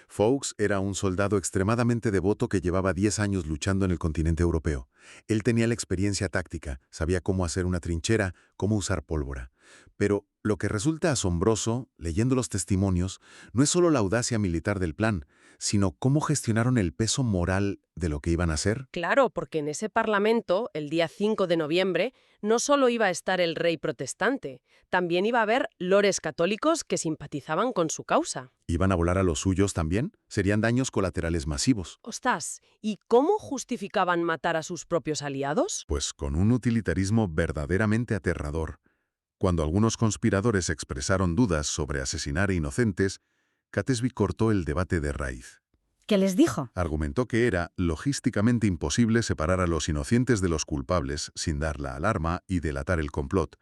Fawkes era un soldado extremadamente devoto que llevaba 10 años luchando en el continente europeo. Él tenía la experiencia táctica, sabía cómo hacer una trinchera, cómo usar pólvora. Pero lo que resulta asombroso, leyendo los testimonios, no es solo la audacia militar del plan, sino cómo gestionaron el peso moral de lo que iban a hacer. Claro, porque en ese parlamento, el día 5 de noviembre, no solo iba a estar el rey protestante, también iba a haber lores católicos que simpatizaban con su causa. ¿Iban a volar a los suyos también? Serían daños colaterales masivos. Ostras, ¿y cómo justificaban matar a sus propios aliados? Pues con un utilitarismo verdaderamente aterrador. Cuando algunos conspiradores expresaron dudas sobre asesinar a inocentes, Catesby cortó el debate de raíz. ¿Qué les dijo? Argumentó que era logísticamente imposible separar a los inocentes de los culpables sin dar la alarma y delatar el complot,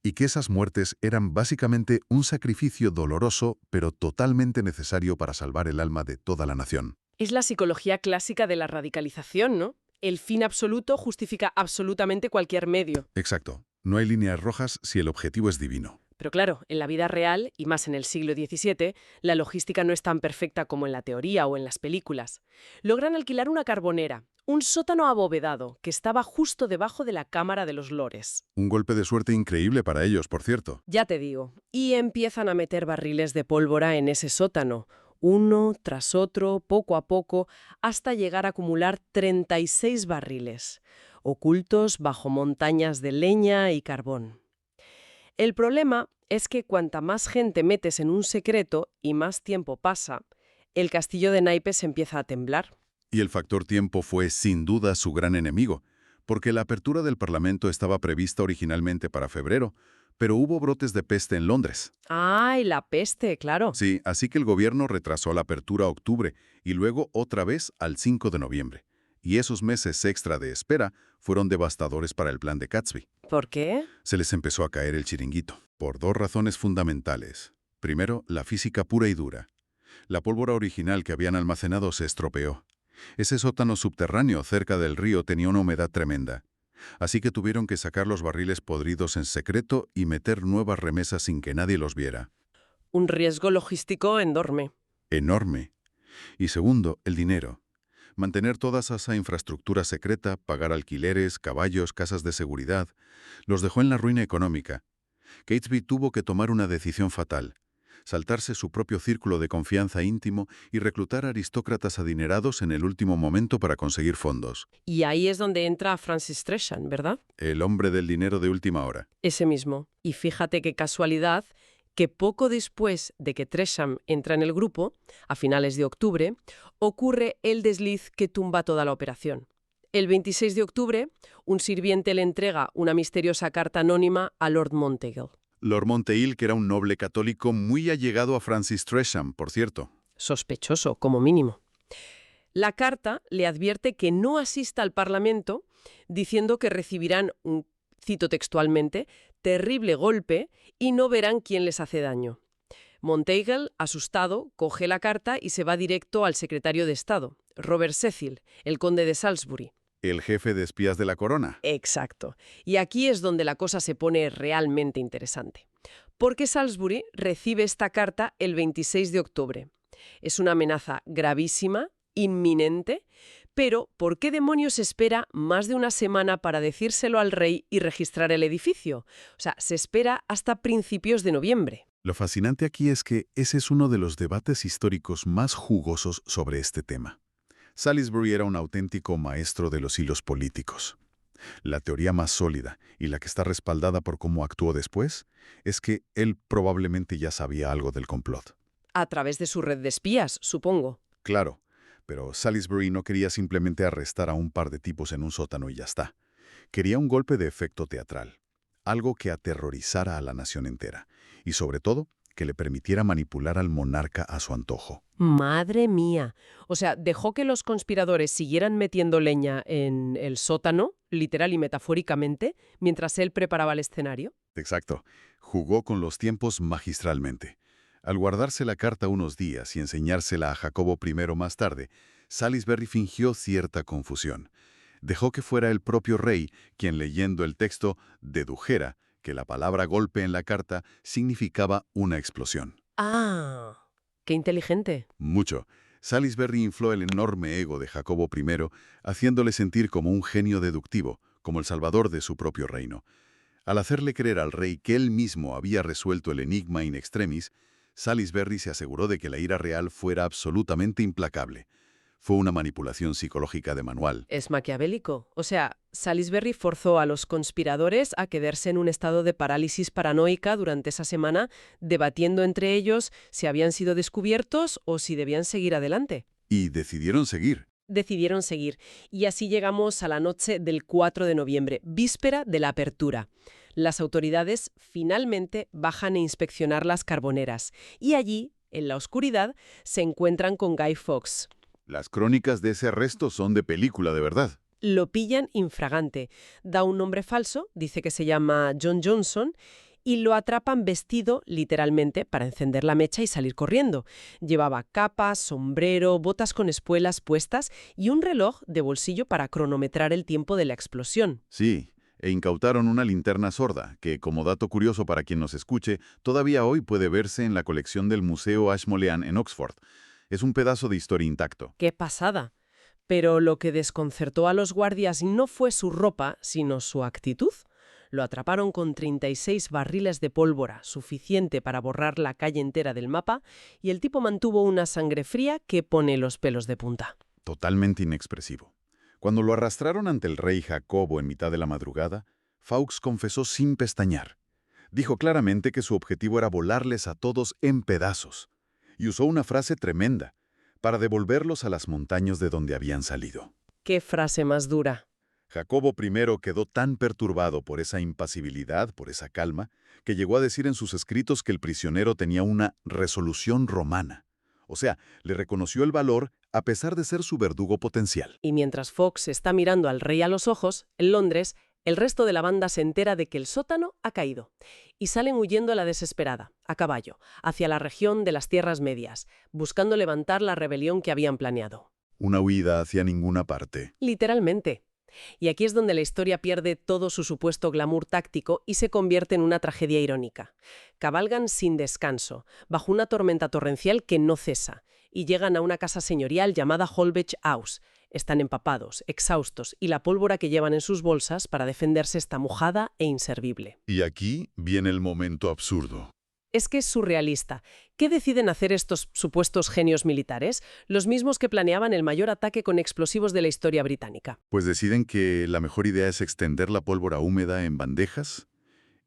y que esas muertes eran básicamente un sacrificio doloroso pero totalmente necesario para salvar el alma de toda la nación. Es la psicología clásica de la radicalización, ¿no? El fin absoluto justifica absolutamente cualquier medio. Exacto. No hay líneas rojas si el objetivo es divino. Pero claro, en la vida real, y más en el siglo XVII, la logística no es tan perfecta como en la teoría o en las películas. Logran alquilar una carbonera, un sótano abovedado, que estaba justo debajo de la Cámara de los Lores. Un golpe de suerte increíble para ellos, por cierto. Ya te digo. Y empiezan a meter barriles de pólvora en ese sótano, uno tras otro, poco a poco, hasta llegar a acumular 36 barriles, ocultos bajo montañas de leña y carbón. El problema es que cuanta más gente metes en un secreto y más tiempo pasa, el castillo de naipes empieza a temblar. Y el factor tiempo fue sin duda su gran enemigo, porque la apertura del Parlamento estaba prevista originalmente para febrero, pero hubo brotes de peste en Londres. ¡Ay, la peste, claro! Sí, así que el gobierno retrasó la apertura a octubre y luego otra vez al 5 de noviembre. Y esos meses extra de espera fueron devastadores para el plan de Gatsby. ¿Por qué? Se les empezó a caer el chiringuito, por dos razones fundamentales. Primero, la física pura y dura. La pólvora original que habían almacenado se estropeó. Ese sótano subterráneo cerca del río tenía una humedad tremenda. Así que tuvieron que sacar los barriles podridos en secreto y meter nuevas remesas sin que nadie los viera. Un riesgo logístico enorme. Enorme. Y segundo, el dinero. Mantener toda esa infraestructura secreta, pagar alquileres, caballos, casas de seguridad, los dejó en la ruina económica. Catesby tuvo que tomar una decisión fatal: saltarse su propio círculo de confianza íntimo y reclutar aristócratas adinerados en el último momento para conseguir fondos. Y ahí es donde entra Francis Tresham, ¿verdad? El hombre del dinero de última hora. Ese mismo. Y fíjate qué casualidad que poco después de que Tresham entra en el grupo, a finales de octubre, ocurre el desliz que tumba toda la operación. El 26 de octubre, un sirviente le entrega una misteriosa carta anónima a Lord Monteagle. Lord Monteagle, que era un noble católico muy allegado a Francis Tresham, por cierto. Sospechoso, como mínimo. La carta le advierte que no asista al Parlamento, diciendo que recibirán un, cito textualmente, terrible golpe y no verán quién les hace daño. Monteagle, asustado, coge la carta y se va directo al secretario de Estado, Robert Cecil, el conde de Salisbury. El jefe de espías de la corona. Exacto. Y aquí es donde la cosa se pone realmente interesante. Porque Salisbury recibe esta carta el 26 de octubre. Es una amenaza gravísima, inminente, pero ¿por qué demonios espera más de una semana para decírselo al rey y registrar el edificio? O sea, se espera hasta principios de noviembre. Lo fascinante aquí es que ese es uno de los debates históricos más jugosos sobre este tema. Salisbury era un auténtico maestro de los hilos políticos. La teoría más sólida, y la que está respaldada por cómo actuó después, es que él probablemente ya sabía algo del complot. A través de su red de espías, supongo. Claro, pero Salisbury no quería simplemente arrestar a un par de tipos en un sótano y ya está. Quería un golpe de efecto teatral, algo que aterrorizara a la nación entera, y sobre todo, que le permitiera manipular al monarca a su antojo. ¡Madre mía! O sea, dejó que los conspiradores siguieran metiendo leña en el sótano, literal y metafóricamente, mientras él preparaba el escenario. Exacto. Jugó con los tiempos magistralmente. Al guardarse la carta unos días y enseñársela a Jacobo I más tarde, Salisbury fingió cierta confusión. Dejó que fuera el propio rey quien, leyendo el texto, dedujera que la palabra golpe en la carta significaba una explosión. ¡Ah! ¡Qué inteligente! Mucho. Salisbury infló el enorme ego de Jacobo I, haciéndole sentir como un genio deductivo, como el salvador de su propio reino. Al hacerle creer al rey que él mismo había resuelto el enigma in extremis, Salisbury se aseguró de que la ira real fuera absolutamente implacable. Fue una manipulación psicológica de manual. Es maquiavélico. O sea, Salisbury forzó a los conspiradores a quedarse en un estado de parálisis paranoica durante esa semana, debatiendo entre ellos si habían sido descubiertos o si debían seguir adelante. Y decidieron seguir. Decidieron seguir. Y así llegamos a la noche del 4 de noviembre, víspera de la apertura. Las autoridades finalmente bajan a inspeccionar las carboneras. Y allí, en la oscuridad, se encuentran con Guy Fawkes. Las crónicas de ese arresto son de película, de verdad. Lo pillan infragante. Da un nombre falso, dice que se llama John Johnson, y lo atrapan vestido, literalmente, para encender la mecha y salir corriendo. Llevaba capa, sombrero, botas con espuelas puestas y un reloj de bolsillo para cronometrar el tiempo de la explosión. Sí, e incautaron una linterna sorda, que, como dato curioso para quien nos escuche, todavía hoy puede verse en la colección del Museo Ashmolean en Oxford. Es un pedazo de historia intacto. ¡Qué pasada! Pero lo que desconcertó a los guardias no fue su ropa, sino su actitud. Lo atraparon con 36 barriles de pólvora, suficiente para borrar la calle entera del mapa, y el tipo mantuvo una sangre fría que pone los pelos de punta. Totalmente inexpresivo. Cuando lo arrastraron ante el rey Jacobo en mitad de la madrugada, Fawkes confesó sin pestañear. Dijo claramente que su objetivo era volarles a todos en pedazos. Y usó una frase tremenda, para devolverlos a las montañas de donde habían salido. ¡Qué frase más dura! Jacobo I quedó tan perturbado por esa impasibilidad, por esa calma, que llegó a decir en sus escritos que el prisionero tenía una resolución romana. O sea, le reconoció el valor a pesar de ser su verdugo potencial. Y mientras Fox está mirando al rey a los ojos, en Londres, el resto de la banda se entera de que el sótano ha caído y salen huyendo a la desesperada, a caballo, hacia la región de las Tierras Medias, buscando levantar la rebelión que habían planeado. Una huida hacia ninguna parte. Literalmente. Y aquí es donde la historia pierde todo su supuesto glamour táctico y se convierte en una tragedia irónica. Cabalgan sin descanso, bajo una tormenta torrencial que no cesa, y llegan a una casa señorial llamada Holbeach House. Están empapados, exhaustos, y la pólvora que llevan en sus bolsas para defenderse está mojada e inservible. Y aquí viene el momento absurdo. Es que es surrealista. ¿Qué deciden hacer estos supuestos genios militares? Los mismos que planeaban el mayor ataque con explosivos de la historia británica. Pues deciden que la mejor idea es extender la pólvora húmeda en bandejas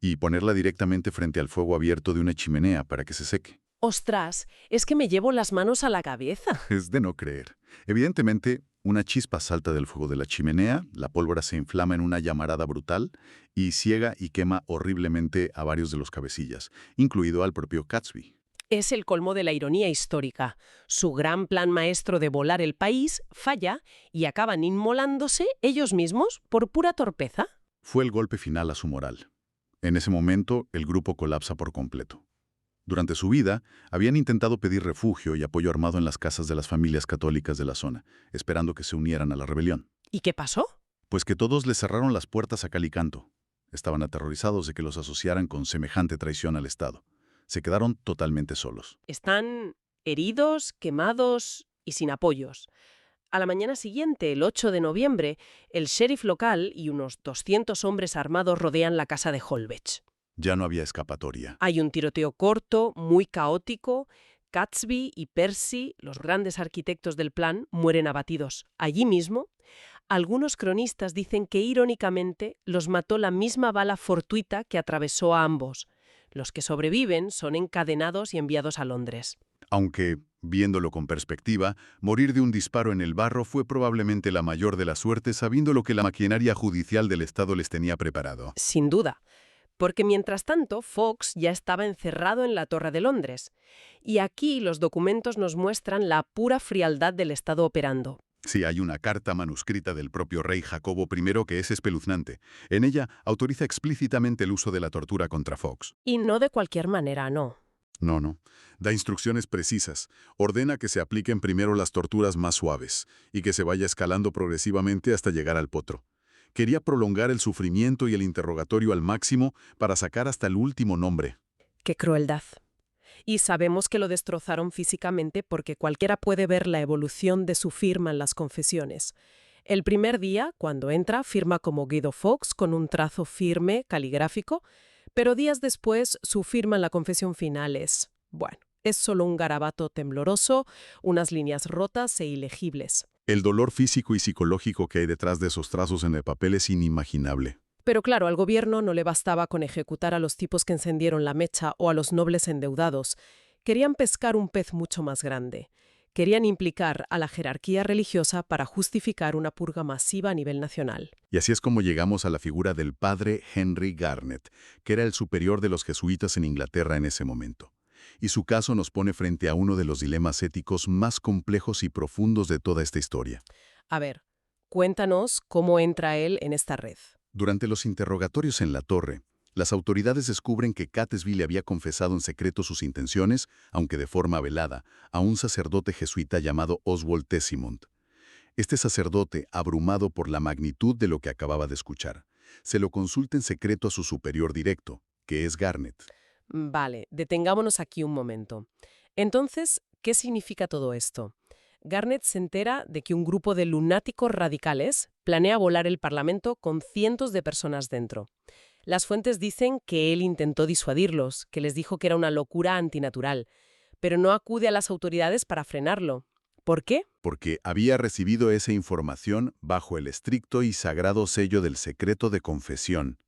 y ponerla directamente frente al fuego abierto de una chimenea para que se seque. ¡Ostras! Es que me llevo las manos a la cabeza. Es de no creer. Evidentemente, una chispa salta del fuego de la chimenea, la pólvora se inflama en una llamarada brutal y ciega y quema horriblemente a varios de los cabecillas, incluido al propio Catesby. Es el colmo de la ironía histórica. Su gran plan maestro de volar el país falla y acaban inmolándose ellos mismos por pura torpeza. Fue el golpe final a su moral. En ese momento, el grupo colapsa por completo. Durante su vida, habían intentado pedir refugio y apoyo armado en las casas de las familias católicas de la zona, esperando que se unieran a la rebelión. ¿Y qué pasó? Pues que todos les cerraron las puertas a cal y canto. Estaban aterrorizados de que los asociaran con semejante traición al Estado. Se quedaron totalmente solos. Están heridos, quemados y sin apoyos. A la mañana siguiente, el 8 de noviembre, el sheriff local y unos 200 hombres armados rodean la casa de Holbeach. Ya no había escapatoria. Hay un tiroteo corto, muy caótico. Catesby y Percy, los grandes arquitectos del plan, mueren abatidos. Allí mismo, algunos cronistas dicen que, irónicamente, los mató la misma bala fortuita que atravesó a ambos. Los que sobreviven son encadenados y enviados a Londres. Aunque, viéndolo con perspectiva, morir de un disparo en el barro fue probablemente la mayor de las suertes, sabiendo lo que la maquinaria judicial del Estado les tenía preparado. Sin duda. Porque mientras tanto, Fox ya estaba encerrado en la Torre de Londres. Y aquí los documentos nos muestran la pura frialdad del Estado operando. Sí, hay una carta manuscrita del propio rey Jacobo I que es espeluznante. En ella autoriza explícitamente el uso de la tortura contra Fox. Y no de cualquier manera, no. No. Da instrucciones precisas. Ordena que se apliquen primero las torturas más suaves y que se vaya escalando progresivamente hasta llegar al potro. Quería prolongar el sufrimiento y el interrogatorio al máximo para sacar hasta el último nombre. ¡Qué crueldad! Y sabemos que lo destrozaron físicamente porque cualquiera puede ver la evolución de su firma en las confesiones. El primer día, cuando entra, firma como Guido Fawkes con un trazo firme, caligráfico, pero días después su firma en la confesión final es, bueno, es solo un garabato tembloroso, unas líneas rotas e ilegibles. El dolor físico y psicológico que hay detrás de esos trazos en el papel es inimaginable. Pero claro, al gobierno no le bastaba con ejecutar a los tipos que encendieron la mecha o a los nobles endeudados. Querían pescar un pez mucho más grande. Querían implicar a la jerarquía religiosa para justificar una purga masiva a nivel nacional. Y así es como llegamos a la figura del padre Henry Garnet, que era el superior de los jesuitas en Inglaterra en ese momento. Y su caso nos pone frente a uno de los dilemas éticos más complejos y profundos de toda esta historia. A ver, cuéntanos cómo entra él en esta red. Durante los interrogatorios en la torre, las autoridades descubren que Catesby le había confesado en secreto sus intenciones, aunque de forma velada, a un sacerdote jesuita llamado Oswald Tessimond. Este sacerdote, abrumado por la magnitud de lo que acababa de escuchar, se lo consulta en secreto a su superior directo, que es Garnet. Vale, detengámonos aquí un momento. Entonces, ¿qué significa todo esto? Garnet se entera de que un grupo de lunáticos radicales planea volar el Parlamento con cientos de personas dentro. Las fuentes dicen que él intentó disuadirlos, que les dijo que era una locura antinatural, pero no acude a las autoridades para frenarlo. ¿Por qué? Porque había recibido esa información bajo el estricto y sagrado sello del secreto de confesión.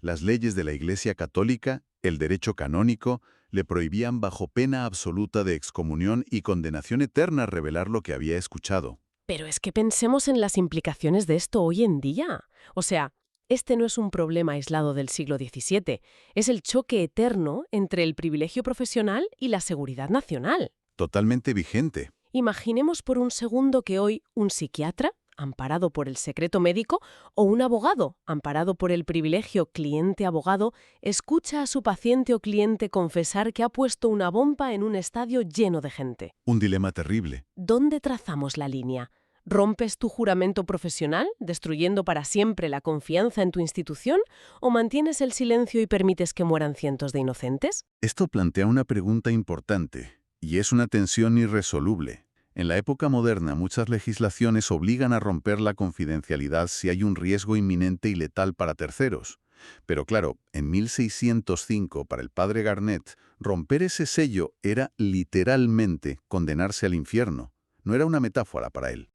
Las leyes de la Iglesia Católica, el derecho canónico, le prohibían bajo pena absoluta de excomunión y condenación eterna revelar lo que había escuchado. Pero es que pensemos en las implicaciones de esto hoy en día. O sea, este no es un problema aislado del siglo XVII, es el choque eterno entre el privilegio profesional y la seguridad nacional. Totalmente vigente. Imaginemos por un segundo que hoy un psiquiatra, amparado por el secreto médico, o un abogado, amparado por el privilegio cliente-abogado, escucha a su paciente o cliente confesar que ha puesto una bomba en un estadio lleno de gente. Un dilema terrible. ¿Dónde trazamos la línea? ¿Rompes tu juramento profesional, destruyendo para siempre la confianza en tu institución, o mantienes el silencio y permites que mueran cientos de inocentes? Esto plantea una pregunta importante, y es una tensión irresoluble. En la época moderna, muchas legislaciones obligan a romper la confidencialidad si hay un riesgo inminente y letal para terceros. Pero claro, en 1605, para el padre Garnet, romper ese sello era literalmente condenarse al infierno. No era una metáfora para él.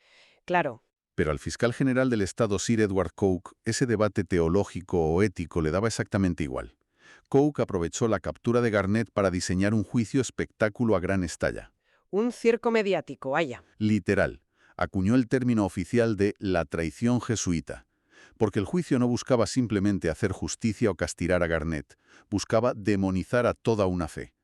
Claro. Pero al fiscal general del Estado Sir Edward Coke, ese debate teológico o ético le daba exactamente igual. Coke aprovechó la captura de Garnet para diseñar un juicio espectáculo a gran escala. Un circo mediático, vaya. Literal. Acuñó el término oficial de la traición jesuita. Porque el juicio no buscaba simplemente hacer justicia o castigar a Garnet, buscaba demonizar a toda una fe.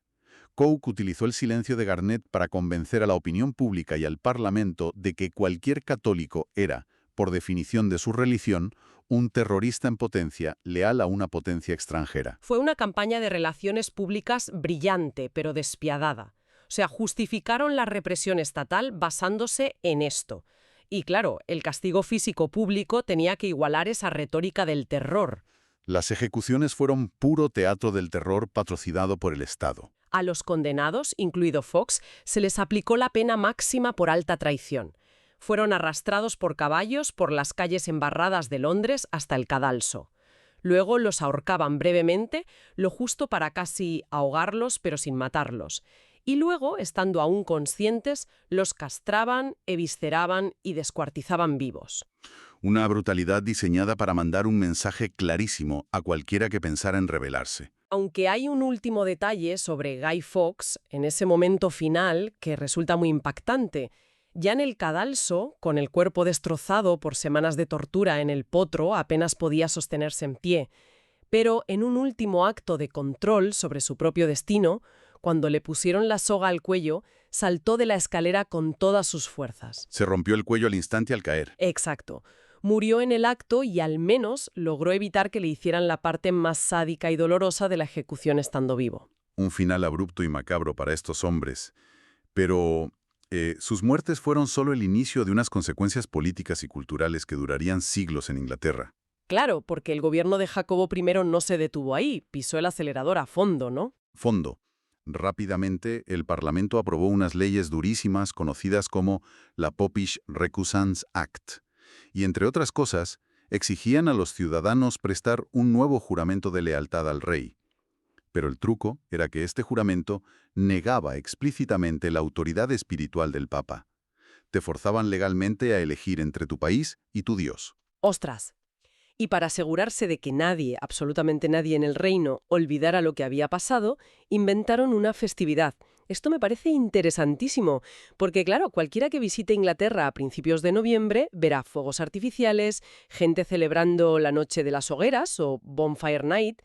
Coke utilizó el silencio de Garnet para convencer a la opinión pública y al Parlamento de que cualquier católico era, por definición de su religión, un terrorista en potencia, leal a una potencia extranjera. Fue una campaña de relaciones públicas brillante, pero despiadada. O sea, justificaron la represión estatal basándose en esto. Y claro, el castigo físico público tenía que igualar esa retórica del terror. Las ejecuciones fueron puro teatro del terror patrocinado por el Estado. A los condenados, incluido Fox, se les aplicó la pena máxima por alta traición. Fueron arrastrados por caballos por las calles embarradas de Londres hasta el cadalso. Luego los ahorcaban brevemente, lo justo para casi ahogarlos, pero sin matarlos. Y luego, estando aún conscientes, los castraban, evisceraban y descuartizaban vivos. Una brutalidad diseñada para mandar un mensaje clarísimo a cualquiera que pensara en rebelarse. Aunque hay un último detalle sobre Guy Fawkes en ese momento final que resulta muy impactante. Ya en el cadalso, con el cuerpo destrozado por semanas de tortura en el potro, apenas podía sostenerse en pie. Pero en un último acto de control sobre su propio destino, cuando le pusieron la soga al cuello, saltó de la escalera con todas sus fuerzas. Se rompió el cuello al instante al caer. Exacto. Murió en el acto y al menos logró evitar que le hicieran la parte más sádica y dolorosa de la ejecución estando vivo. Un final abrupto y macabro para estos hombres. Pero sus muertes fueron solo el inicio de unas consecuencias políticas y culturales que durarían siglos en Inglaterra. Claro, porque el gobierno de Jacobo I no se detuvo ahí, pisó el acelerador a fondo, ¿no? Fondo. Rápidamente, el Parlamento aprobó unas leyes durísimas conocidas como la Popish Recusants Act. Y entre otras cosas, exigían a los ciudadanos prestar un nuevo juramento de lealtad al rey. Pero el truco era que este juramento negaba explícitamente la autoridad espiritual del Papa. Te forzaban legalmente a elegir entre tu país y tu Dios. ¡Ostras! Y para asegurarse de que nadie, absolutamente nadie en el reino, olvidara lo que había pasado, inventaron una festividad. Esto me parece interesantísimo, porque claro, cualquiera que visite Inglaterra a principios de noviembre verá fuegos artificiales, gente celebrando la noche de las hogueras o Bonfire Night,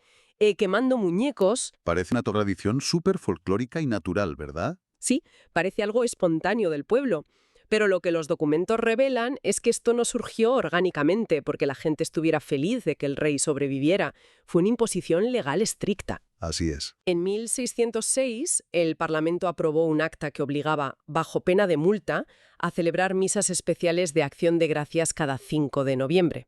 quemando muñecos. Parece una tradición súper folclórica y natural, ¿verdad? Sí, parece algo espontáneo del pueblo. Pero lo que los documentos revelan es que esto no surgió orgánicamente porque la gente estuviera feliz de que el rey sobreviviera. Fue una imposición legal estricta. Así es. En 1606, el Parlamento aprobó un acta que obligaba, bajo pena de multa, a celebrar misas especiales de acción de gracias cada 5 de noviembre.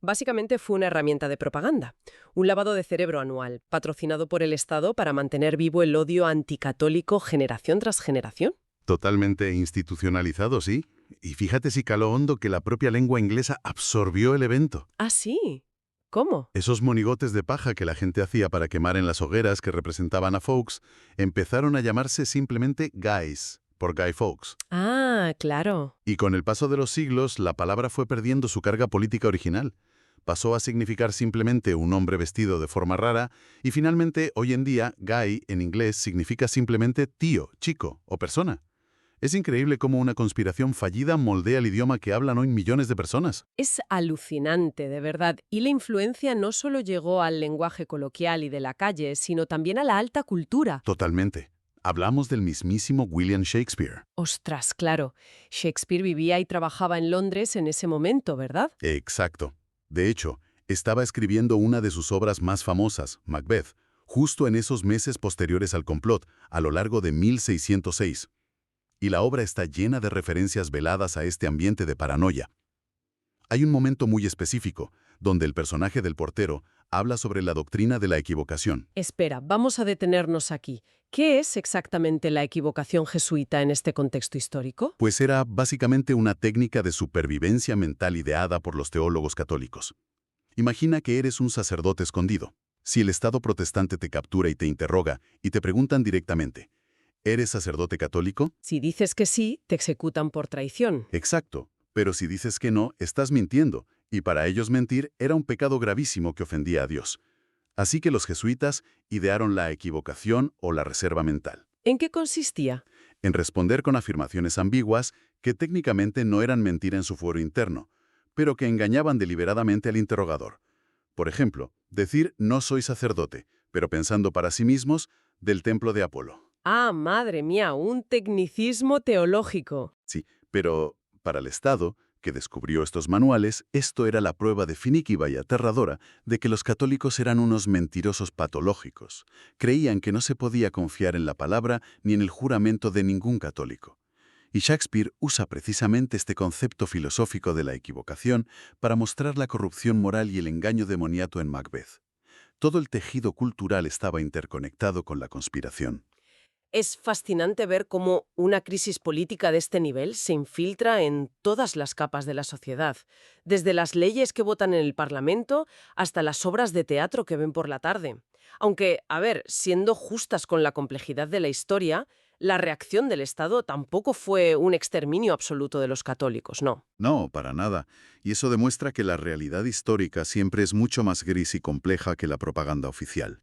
Básicamente fue una herramienta de propaganda, un lavado de cerebro anual, patrocinado por el Estado para mantener vivo el odio anticatólico generación tras generación. Totalmente institucionalizado, sí. Y fíjate si caló hondo que la propia lengua inglesa absorbió el evento. ¿Ah, sí? ¿Cómo? Esos monigotes de paja que la gente hacía para quemar en las hogueras que representaban a Fawkes empezaron a llamarse simplemente Guys, por Guy Fawkes. Ah, claro. Y con el paso de los siglos, la palabra fue perdiendo su carga política original. Pasó a significar simplemente un hombre vestido de forma rara y finalmente, hoy en día, Guy en inglés significa simplemente tío, chico o persona. Es increíble cómo una conspiración fallida moldea el idioma que hablan hoy millones de personas. Es alucinante, de verdad. Y la influencia no solo llegó al lenguaje coloquial y de la calle, sino también a la alta cultura. Totalmente. Hablamos del mismísimo William Shakespeare. Ostras, claro. Shakespeare vivía y trabajaba en Londres en ese momento, ¿verdad? Exacto. De hecho, estaba escribiendo una de sus obras más famosas, Macbeth, justo en esos meses posteriores al complot, a lo largo de 1606. Y la obra está llena de referencias veladas a este ambiente de paranoia. Hay un momento muy específico, donde el personaje del portero habla sobre la doctrina de la equivocación. Espera, vamos a detenernos aquí. ¿Qué es exactamente la equivocación jesuita en este contexto histórico? Pues era básicamente una técnica de supervivencia mental ideada por los teólogos católicos. Imagina que eres un sacerdote escondido. Si el Estado protestante te captura y te interroga, y te preguntan directamente, ¿eres sacerdote católico? Si dices que sí, te ejecutan por traición. Exacto. Pero si dices que no, estás mintiendo, y para ellos mentir era un pecado gravísimo que ofendía a Dios. Así que los jesuitas idearon la equivocación o la reserva mental, ¿En qué consistía? en responder con afirmaciones ambiguas que técnicamente no eran mentira en su fuero interno, pero que engañaban deliberadamente al interrogador. Por ejemplo, decir no soy sacerdote, pero pensando para sí mismos del templo de Apolo. Ah, madre mía, un tecnicismo teológico. Sí, pero para el Estado, que descubrió estos manuales, esto era la prueba definitiva y aterradora de que los católicos eran unos mentirosos patológicos. Creían que no se podía confiar en la palabra ni en el juramento de ningún católico. Y Shakespeare usa precisamente este concepto filosófico de la equivocación para mostrar la corrupción moral y el engaño demoniato en Macbeth. Todo el tejido cultural estaba interconectado con la conspiración. Es fascinante ver cómo una crisis política de este nivel se infiltra en todas las capas de la sociedad, desde las leyes que votan en el Parlamento hasta las obras de teatro que ven por la tarde. Aunque, a ver, siendo justas con la complejidad de la historia, la reacción del Estado tampoco fue un exterminio absoluto de los católicos, no. No, para nada. Y eso demuestra que la realidad histórica siempre es mucho más gris y compleja que la propaganda oficial.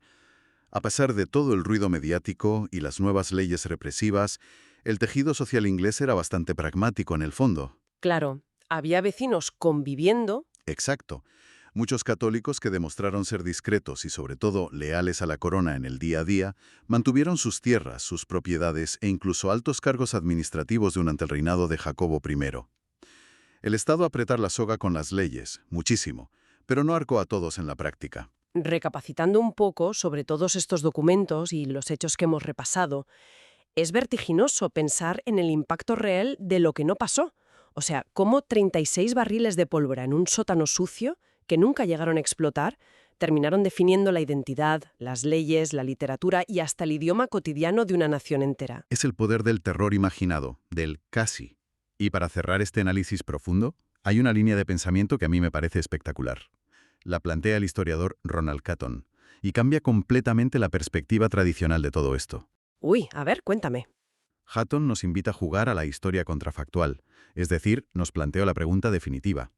A pesar de todo el ruido mediático y las nuevas leyes represivas, el tejido social inglés era bastante pragmático en el fondo. Claro, había vecinos conviviendo. Exacto. Muchos católicos que demostraron ser discretos y sobre todo leales a la corona en el día a día, mantuvieron sus tierras, sus propiedades e incluso altos cargos administrativos durante el reinado de Jacobo I. El Estado apretar la soga con las leyes, muchísimo, pero no arcó a todos en la práctica. Recapacitando un poco sobre todos estos documentos y los hechos que hemos repasado, es vertiginoso pensar en el impacto real de lo que no pasó. O sea, cómo 36 barriles de pólvora en un sótano sucio, que nunca llegaron a explotar, terminaron definiendo la identidad, las leyes, la literatura y hasta el idioma cotidiano de una nación entera. Es el poder del terror imaginado, del casi. Y para cerrar este análisis profundo, hay una línea de pensamiento que a mí me parece espectacular. La plantea el historiador Ronald Catton, y cambia completamente la perspectiva tradicional de todo esto. Uy, a ver, cuéntame. Hatton nos invita a jugar a la historia contrafactual, es decir, nos planteó la pregunta definitiva.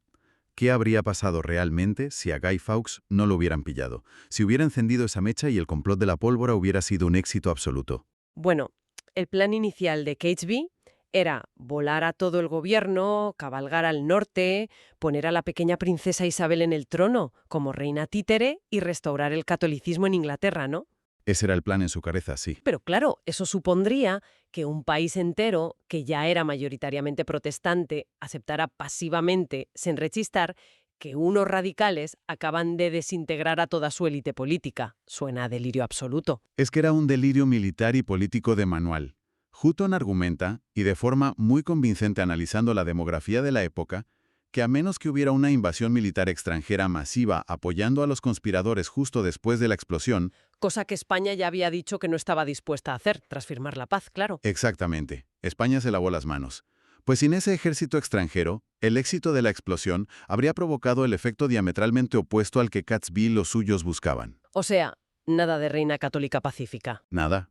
¿Qué habría pasado realmente si a Guy Fawkes no lo hubieran pillado? Si hubiera encendido esa mecha y el complot de la pólvora hubiera sido un éxito absoluto. Bueno, el plan inicial de Catesby era volar a todo el gobierno, cabalgar al norte, poner a la pequeña princesa Isabel en el trono como reina títere y restaurar el catolicismo en Inglaterra, ¿no? Ese era el plan en su cabeza, sí. Pero claro, eso supondría que un país entero, que ya era mayoritariamente protestante, aceptara pasivamente, sin rechistar, que unos radicales acaban de desintegrar a toda su élite política. Suena a delirio absoluto. Es que era un delirio militar y político de manual. Hutton argumenta, y de forma muy convincente analizando la demografía de la época, que a menos que hubiera una invasión militar extranjera masiva apoyando a los conspiradores justo después de la explosión, Cosa que España ya había dicho que no estaba dispuesta a hacer, tras firmar la paz, claro. exactamente, España se lavó las manos. Pues sin ese ejército extranjero, el éxito de la explosión habría provocado el efecto diametralmente opuesto al que Catesby y los suyos buscaban. O sea, nada de reina católica pacífica. Nada.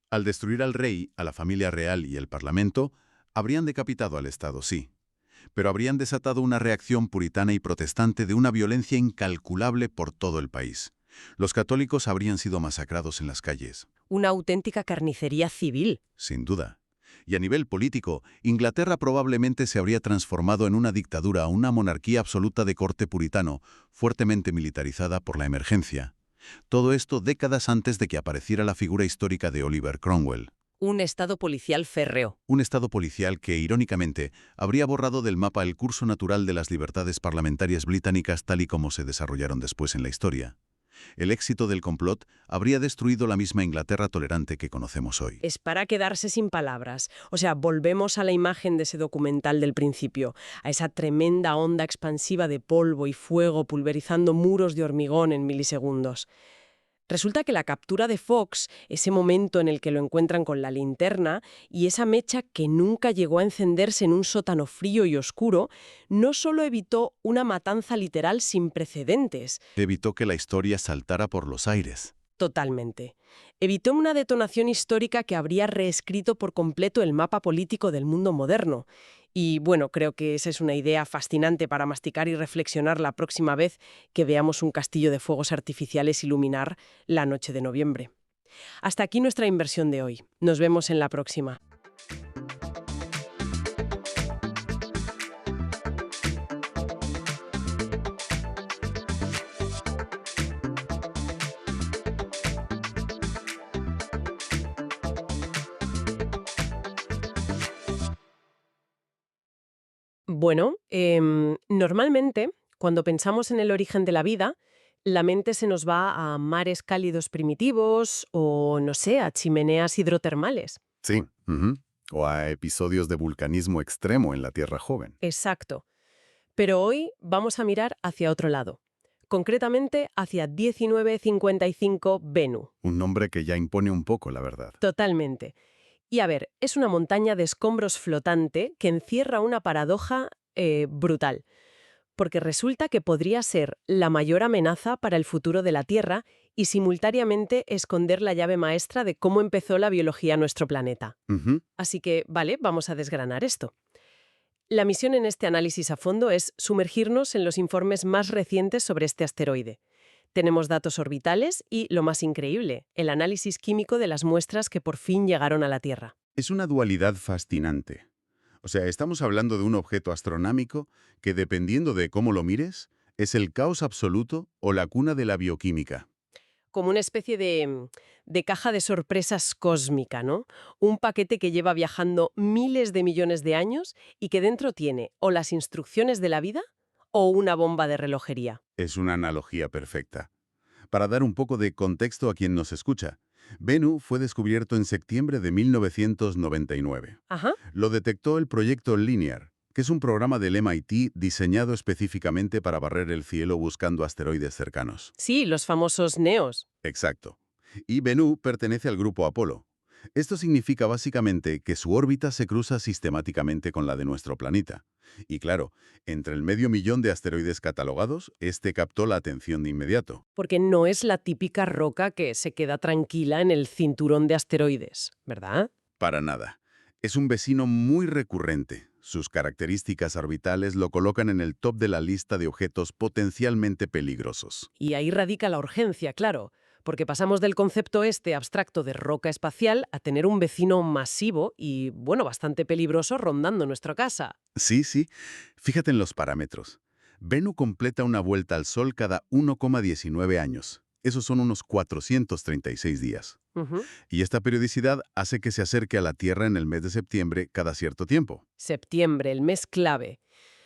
Al destruir al rey, a la familia real y el parlamento, habrían decapitado al Estado, sí. Pero habrían desatado una reacción puritana y protestante de una violencia incalculable por todo el país. Los católicos habrían sido masacrados en las calles. Una auténtica carnicería civil. Sin duda. Y a nivel político, Inglaterra probablemente se habría transformado en una dictadura, una monarquía absoluta de corte puritano, fuertemente militarizada por la emergencia. Todo esto décadas antes de que apareciera la figura histórica de Oliver Cromwell. Un estado policial férreo. Un estado policial que, irónicamente, habría borrado del mapa el curso natural de las libertades parlamentarias británicas tal y como se desarrollaron después en la historia. El éxito del complot habría destruido la misma Inglaterra tolerante que conocemos hoy. Es para quedarse sin palabras. O sea, volvemos a la imagen de ese documental del principio, a esa tremenda onda expansiva de polvo y fuego pulverizando muros de hormigón en milisegundos. Resulta que la captura de Fox, ese momento en el que lo encuentran con la linterna, y esa mecha que nunca llegó a encenderse en un sótano frío y oscuro, no solo evitó una matanza literal sin precedentes. Evitó que la historia saltara por los aires. Totalmente. Evitó una detonación histórica que habría reescrito por completo el mapa político del mundo moderno. Y bueno, creo que esa es una idea fascinante para masticar y reflexionar la próxima vez que veamos un castillo de fuegos artificiales iluminar la noche de noviembre. Hasta aquí nuestra inversión de hoy. Nos vemos en la próxima. Bueno, normalmente, cuando pensamos en el origen de la vida, la mente se nos va a mares cálidos primitivos o, no sé, a chimeneas hidrotermales. Sí. O a episodios de vulcanismo extremo en la Tierra joven. Exacto. Pero hoy vamos a mirar hacia otro lado. Concretamente hacia 1955 Bennu. Un nombre que ya impone un poco, la verdad. Totalmente. Y a ver, es una montaña de escombros flotante que encierra una paradoja brutal. Porque resulta que podría ser la mayor amenaza para el futuro de la Tierra y simultáneamente esconder la llave maestra de cómo empezó la biología en nuestro planeta. Así que, vale, vamos a desgranar esto. La misión en este análisis a fondo es sumergirnos en los informes más recientes sobre este asteroide. Tenemos datos orbitales y, lo más increíble, el análisis químico de las muestras que por fin llegaron a la Tierra. Es una dualidad fascinante. O sea, estamos hablando de un objeto astronómico que, dependiendo de cómo lo mires, es el caos absoluto o la cuna de la bioquímica. Como una especie de caja de sorpresas cósmica, ¿no? Un paquete que lleva viajando miles de millones de años y que dentro tiene o las instrucciones de la vida o una bomba de relojería. Es una analogía perfecta. Para dar un poco de contexto a quien nos escucha, Bennu fue descubierto en septiembre de 1999. Ajá. Lo detectó el proyecto Linear, que es un programa del MIT diseñado específicamente para barrer el cielo buscando asteroides cercanos. Sí, los famosos NEOs. Exacto. Y Bennu pertenece al grupo Apolo. Esto significa básicamente que su órbita se cruza sistemáticamente con la de nuestro planeta. Y claro, entre el 500.000 de asteroides catalogados, este captó la atención de inmediato. Porque no es la típica roca que se queda tranquila en el cinturón de asteroides, ¿verdad? Para nada. Es un vecino muy recurrente. Sus características orbitales lo colocan en el top de la lista de objetos potencialmente peligrosos. Y ahí radica la urgencia, claro, porque pasamos del concepto abstracto de roca espacial a tener un vecino masivo y, bueno, bastante peligroso rondando nuestra casa. Sí. Fíjate en los parámetros. Bennu completa una vuelta al Sol cada 1,19 años. Esos son unos 436 días. Y esta periodicidad hace que se acerque a la Tierra en el mes de septiembre cada cierto tiempo. Septiembre, el mes clave.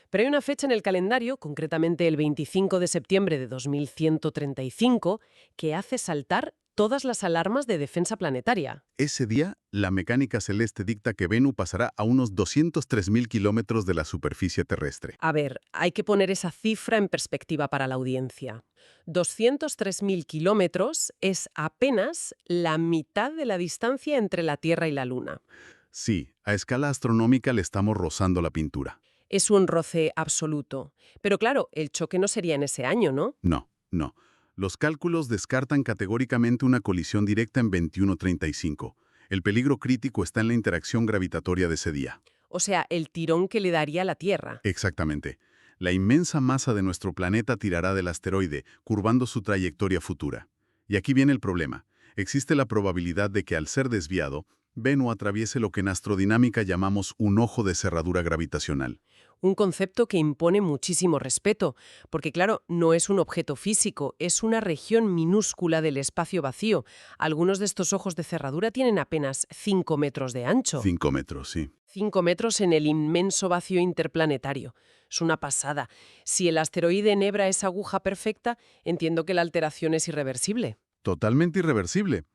Pero hay una fecha en el calendario, concretamente el 25 de septiembre de 2135, que hace saltar todas las alarmas de defensa planetaria. Ese día, la mecánica celeste dicta que Bennu pasará a unos 203.000 kilómetros de la superficie terrestre. A ver, hay que poner esa cifra en perspectiva para la audiencia. 203.000 kilómetros es apenas la mitad de la distancia entre la Tierra y la Luna. Sí, a escala astronómica le estamos rozando la pintura. Es un roce absoluto. Pero claro, el choque no sería en ese año, ¿no? No. Los cálculos descartan categóricamente una colisión directa en 2135. El peligro crítico está en la interacción gravitatoria de ese día. O sea, el tirón que le daría a la Tierra. Exactamente. La inmensa masa de nuestro planeta tirará del asteroide, curvando su trayectoria futura. Y aquí viene el problema. Existe la probabilidad de que, al ser desviado, Venus atraviese lo que en astrodinámica llamamos un ojo de cerradura gravitacional. Un concepto que impone muchísimo respeto, porque claro, no es un objeto físico, es una región minúscula del espacio vacío. Algunos de estos ojos de cerradura tienen apenas 5 metros de ancho. 5 metros, sí. 5 metros en el inmenso vacío interplanetario. Es una pasada. Si el asteroide enhebra esa aguja perfecta, entiendo que la alteración es irreversible. Totalmente irreversible.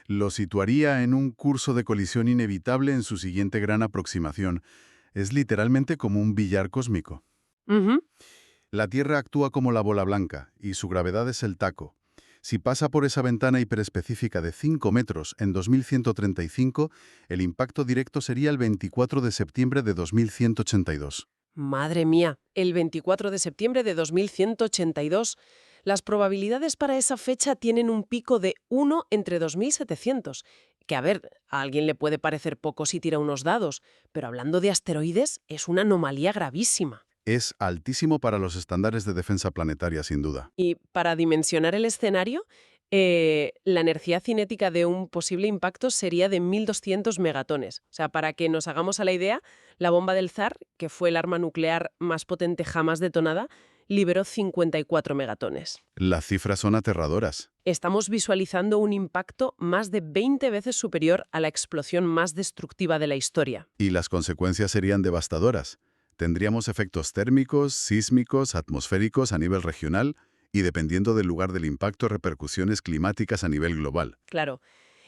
Lo situaría en un curso de colisión inevitable en su siguiente gran aproximación. Es literalmente como un billar cósmico. Ujú. La Tierra actúa como la bola blanca y su gravedad es el taco. Si pasa por esa ventana hiperespecífica de 5 metros en 2135, el impacto directo sería el 24 de septiembre de 2182. Madre mía, el 24 de septiembre de 2182. Las probabilidades para esa fecha tienen un pico de 1 entre 2700. Que a ver, a alguien le puede parecer poco si tira unos dados, pero hablando de asteroides, es una anomalía gravísima. Es altísimo para los estándares de defensa planetaria, sin duda. Y para dimensionar el escenario, la energía cinética de un posible impacto sería de 1200 megatones. O sea, para que nos hagamos a la idea, la bomba del Tsar, que fue el arma nuclear más potente jamás detonada, liberó 54 megatones. Las cifras son aterradoras. Estamos visualizando un impacto más de 20 veces superior a la explosión más destructiva de la historia. Y las consecuencias serían devastadoras. Tendríamos efectos térmicos, sísmicos, atmosféricos a nivel regional y, dependiendo del lugar del impacto, repercusiones climáticas a nivel global. Claro.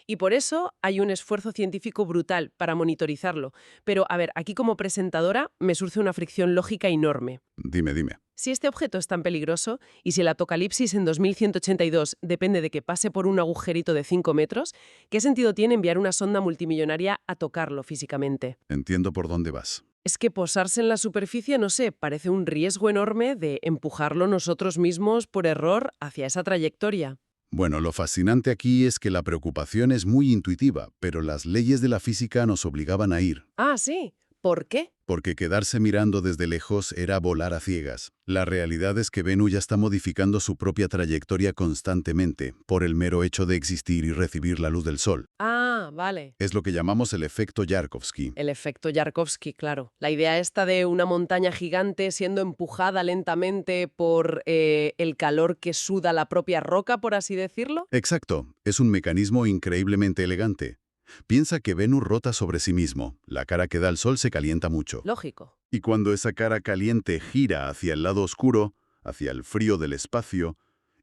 Y por eso hay un esfuerzo científico brutal para monitorizarlo. Pero, a ver, aquí como presentadora me surge una fricción lógica enorme. Dime. Si este objeto es tan peligroso y si el apocalipsis en 2182 depende de que pase por un agujerito de 5 metros, ¿qué sentido tiene enviar una sonda multimillonaria a tocarlo físicamente? Entiendo por dónde vas. Es que posarse en la superficie, no sé, parece un riesgo enorme de empujarlo nosotros mismos por error hacia esa trayectoria. Bueno, lo fascinante aquí es que la preocupación es muy intuitiva, pero las leyes de la física nos obligaban a ir. Ah, sí. ¿Por qué? Porque quedarse mirando desde lejos era volar a ciegas. La realidad es que Venus ya está modificando su propia trayectoria constantemente, por el mero hecho de existir y recibir la luz del Sol. Ah, vale. Es lo que llamamos el efecto Yarkovsky. El efecto Yarkovsky, claro. La idea esta de una montaña gigante siendo empujada lentamente por el calor que suda la propia roca, por así decirlo. Exacto, es un mecanismo increíblemente elegante. Piensa que Venus rota sobre sí mismo, la cara que da al Sol se calienta mucho. Lógico. Y cuando esa cara caliente gira hacia el lado oscuro, hacia el frío del espacio,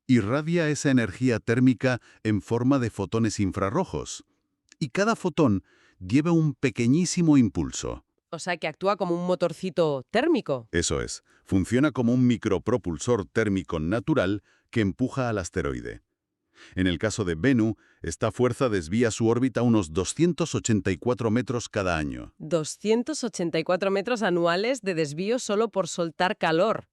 irradia esa energía térmica en forma de fotones infrarrojos. Y cada fotón lleva un pequeñísimo impulso. O sea, que actúa como un motorcito térmico. Eso es, funciona como un micropropulsor térmico natural que empuja al asteroide. En el caso de Venus, esta fuerza desvía su órbita unos 284 metros cada año. 284 metros anuales de desvío solo por soltar calor.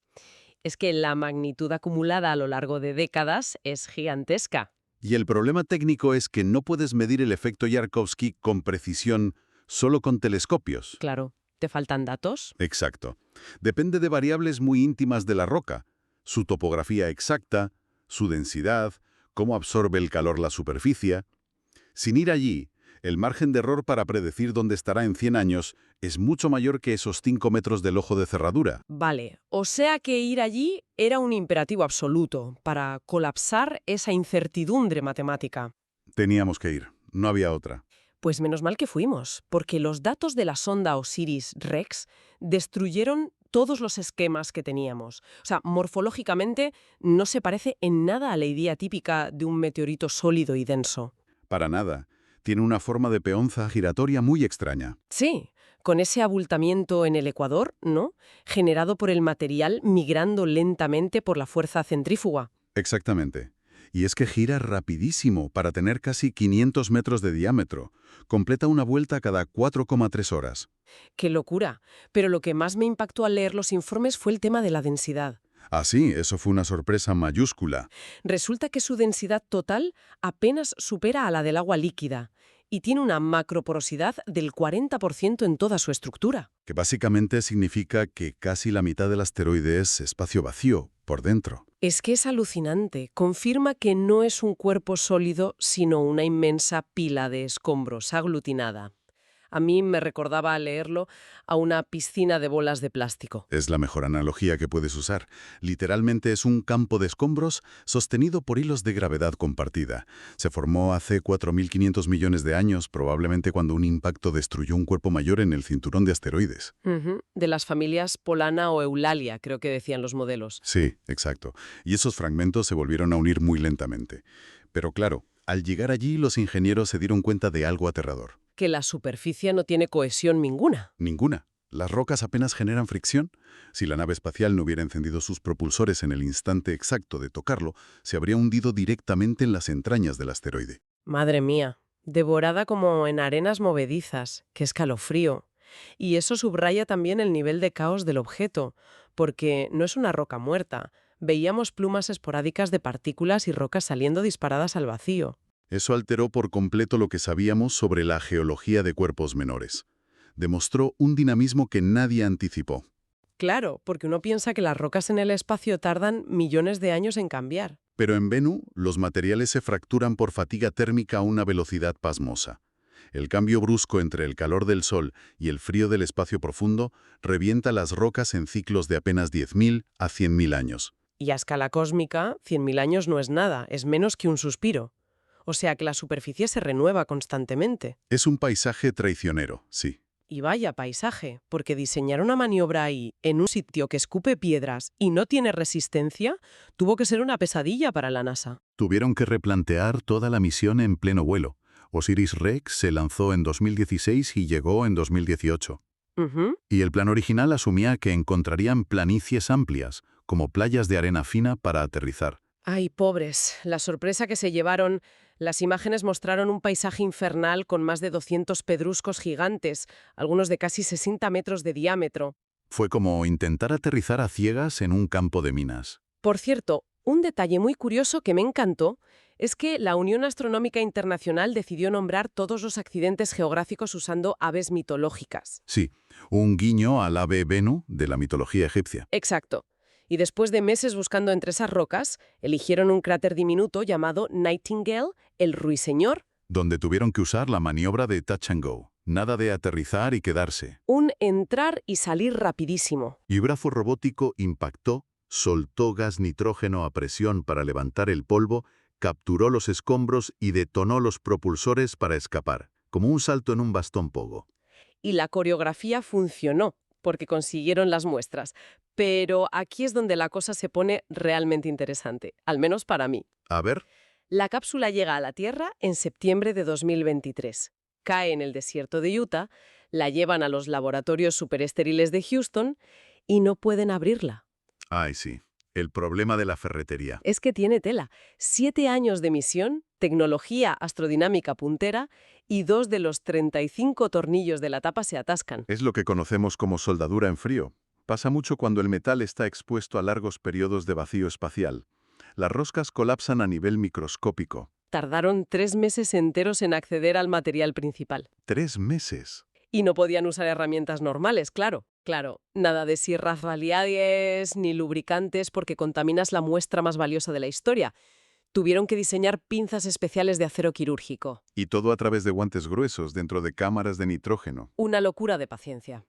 Es que la magnitud acumulada a lo largo de décadas es gigantesca. Y el problema técnico es que no puedes medir el efecto Yarkovsky con precisión solo con telescopios. Claro. ¿Te faltan datos? Exacto. Depende de variables muy íntimas de la roca, su topografía exacta, su densidad, cómo absorbe el calor la superficie. Sin ir allí, el margen de error para predecir dónde estará en 100 años es mucho mayor que esos 5 metros del ojo de cerradura. Vale, o sea que ir allí era un imperativo absoluto para colapsar esa incertidumbre matemática. Teníamos que ir, no había otra. Pues menos mal que fuimos, porque los datos de la sonda OSIRIS-REx destruyeron todos los esquemas que teníamos. O sea, morfológicamente no se parece en nada a la idea típica de un meteorito sólido y denso. Para nada. Tiene una forma de peonza giratoria muy extraña. Sí, con ese abultamiento en el ecuador, ¿no? Generado por el material migrando lentamente por la fuerza centrífuga. Exactamente. Y es que gira rapidísimo para tener casi 500 metros de diámetro. Completa una vuelta cada 4,3 horas. ¡Qué locura! Pero lo que más me impactó al leer los informes fue el tema de la densidad. Ah, sí, eso fue una sorpresa mayúscula. Resulta que su densidad total apenas supera a la del agua líquida y tiene una macroporosidad del 40% en toda su estructura. Que básicamente significa que casi la mitad del asteroide es espacio vacío, por dentro. Es que es alucinante. Confirma que no es un cuerpo sólido, sino una inmensa pila de escombros aglutinada. A mí me recordaba al leerlo a una piscina de bolas de plástico. Es la mejor analogía que puedes usar. Literalmente es un campo de escombros sostenido por hilos de gravedad compartida. Se formó hace 4.500 millones de años, probablemente cuando un impacto destruyó un cuerpo mayor en el cinturón de asteroides. De las familias Polana o Eulalia, creo que decían los modelos. Sí, exacto. Y esos fragmentos se volvieron a unir muy lentamente. Pero claro, al llegar allí los ingenieros se dieron cuenta de algo aterrador. Que la superficie no tiene cohesión ninguna. Ninguna. Las rocas apenas generan fricción. Si la nave espacial no hubiera encendido sus propulsores en el instante exacto de tocarlo, se habría hundido directamente en las entrañas del asteroide. Madre mía, devorada como en arenas movedizas. ¡Qué escalofrío! Y eso subraya también el nivel de caos del objeto, porque no es una roca muerta. Veíamos plumas esporádicas de partículas y rocas saliendo disparadas al vacío. Eso alteró por completo lo que sabíamos sobre la geología de cuerpos menores. Demostró un dinamismo que nadie anticipó. Claro, porque uno piensa que las rocas en el espacio tardan millones de años en cambiar. Pero en Bennu, los materiales se fracturan por fatiga térmica a una velocidad pasmosa. El cambio brusco entre el calor del Sol y el frío del espacio profundo revienta las rocas en ciclos de apenas 10.000 a 100.000 años. Y a escala cósmica, 100.000 años no es nada, es menos que un suspiro. O sea que la superficie se renueva constantemente. Es un paisaje traicionero, sí. Y vaya paisaje, porque diseñar una maniobra ahí, en un sitio que escupe piedras y no tiene resistencia, tuvo que ser una pesadilla para la NASA. Tuvieron que replantear toda la misión en pleno vuelo. Osiris-Rex se lanzó en 2016 y llegó en 2018. Y el plan original asumía que encontrarían planicies amplias, como playas de arena fina para aterrizar. Ay, pobres, la sorpresa que se llevaron. Las imágenes mostraron un paisaje infernal con más de 200 pedruscos gigantes, algunos de casi 60 metros de diámetro. Fue como intentar aterrizar a ciegas en un campo de minas. Por cierto, un detalle muy curioso que me encantó es que la Unión Astronómica Internacional decidió nombrar todos los accidentes geográficos usando aves mitológicas. Sí, un guiño al ave Bennu de la mitología egipcia. Exacto. Y después de meses buscando entre esas rocas, eligieron un cráter diminuto llamado Nightingale, el ruiseñor. Donde tuvieron que usar la maniobra de touch and go. Nada de aterrizar y quedarse. Un entrar y salir rapidísimo. Y brazo robótico impactó, soltó gas nitrógeno a presión para levantar el polvo, capturó los escombros y detonó los propulsores para escapar, como un salto en un bastón pogo. Y la coreografía funcionó, porque consiguieron las muestras. Pero aquí es donde la cosa se pone realmente interesante, al menos para mí. A ver. La cápsula llega a la Tierra en septiembre de 2023. Cae en el desierto de Utah, la llevan a los laboratorios superestériles de Houston y no pueden abrirla. Ay, sí. El problema de la ferretería. Es que tiene tela. 7 años de misión, tecnología astrodinámica puntera y 2 de los 35 tornillos de la tapa se atascan. Es lo que conocemos como soldadura en frío. Pasa mucho cuando el metal está expuesto a largos periodos de vacío espacial. Las roscas colapsan a nivel microscópico. Tardaron 3 meses enteros en acceder al material principal. 3 meses. Y no podían usar herramientas normales, claro. Claro, nada de sierras radiales ni lubricantes porque contaminas la muestra más valiosa de la historia. Tuvieron que diseñar pinzas especiales de acero quirúrgico. Y todo a través de guantes gruesos dentro de cámaras de nitrógeno. Una locura de paciencia.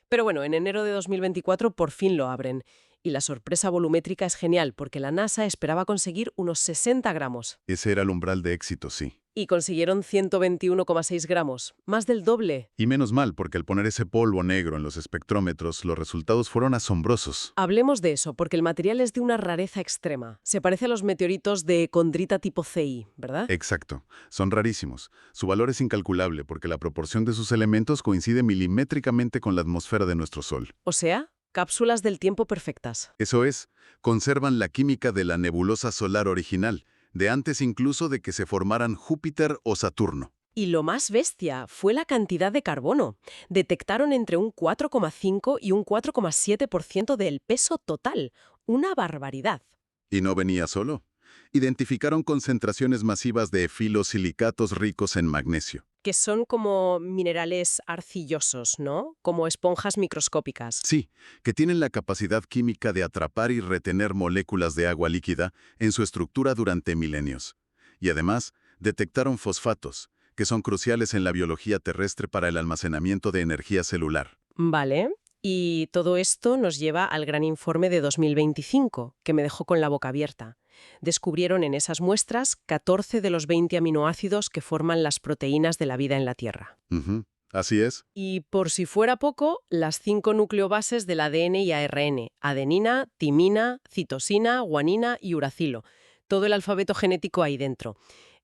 Pero bueno, en enero de 2024 por fin lo abren. Y la sorpresa volumétrica es genial porque la NASA esperaba conseguir unos 60 gramos. Ese era el umbral de éxito, sí. Y consiguieron 121,6 gramos, más del doble. Y menos mal, porque al poner ese polvo negro en los espectrómetros, los resultados fueron asombrosos. Hablemos de eso, porque el material es de una rareza extrema. Se parece a los meteoritos de condrita tipo CI, ¿verdad? Exacto. Son rarísimos. Su valor es incalculable porque la proporción de sus elementos coincide milimétricamente con la atmósfera de nuestro Sol. O sea, cápsulas del tiempo perfectas. Eso es, conservan la química de la nebulosa solar original, de antes incluso de que se formaran Júpiter o Saturno. Y lo más bestia fue la cantidad de carbono. Detectaron entre un 4,5 y un 4,7% del peso total. Una barbaridad. Y no venía solo. Identificaron concentraciones masivas de filosilicatos ricos en magnesio. Que son como minerales arcillosos, ¿no? Como esponjas microscópicas. Sí, que tienen la capacidad química de atrapar y retener moléculas de agua líquida en su estructura durante milenios. Y además, detectaron fosfatos, que son cruciales en la biología terrestre para el almacenamiento de energía celular. Vale. Y todo esto nos lleva al gran informe de 2025, que me dejó con la boca abierta. Descubrieron en esas muestras 14 de los 20 aminoácidos que forman las proteínas de la vida en la Tierra. Ujú, así es. Y por si fuera poco, las 5 nucleobases del ADN y ARN: adenina, timina, citosina, guanina y uracilo. Todo el alfabeto genético ahí dentro.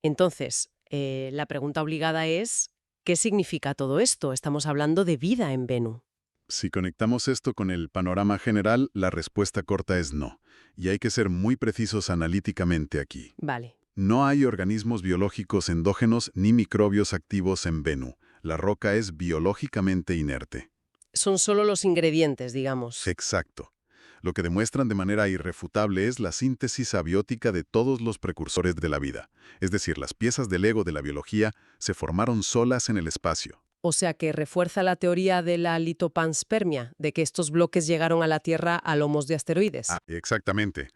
Entonces, la pregunta obligada es, ¿qué significa todo esto? Estamos hablando de vida en Bennu. Si conectamos esto con el panorama general, la respuesta corta es no. Y hay que ser muy precisos analíticamente aquí. Vale. No hay organismos biológicos endógenos ni microbios activos en Bennu. La roca es biológicamente inerte. Son solo los ingredientes, digamos. Exacto. Lo que demuestran de manera irrefutable es la síntesis abiótica de todos los precursores de la vida. Es decir, las piezas del Lego de la biología se formaron solas en el espacio. O sea que refuerza la teoría de la litopanspermia, de que estos bloques llegaron a la Tierra a lomos de asteroides. Exactamente.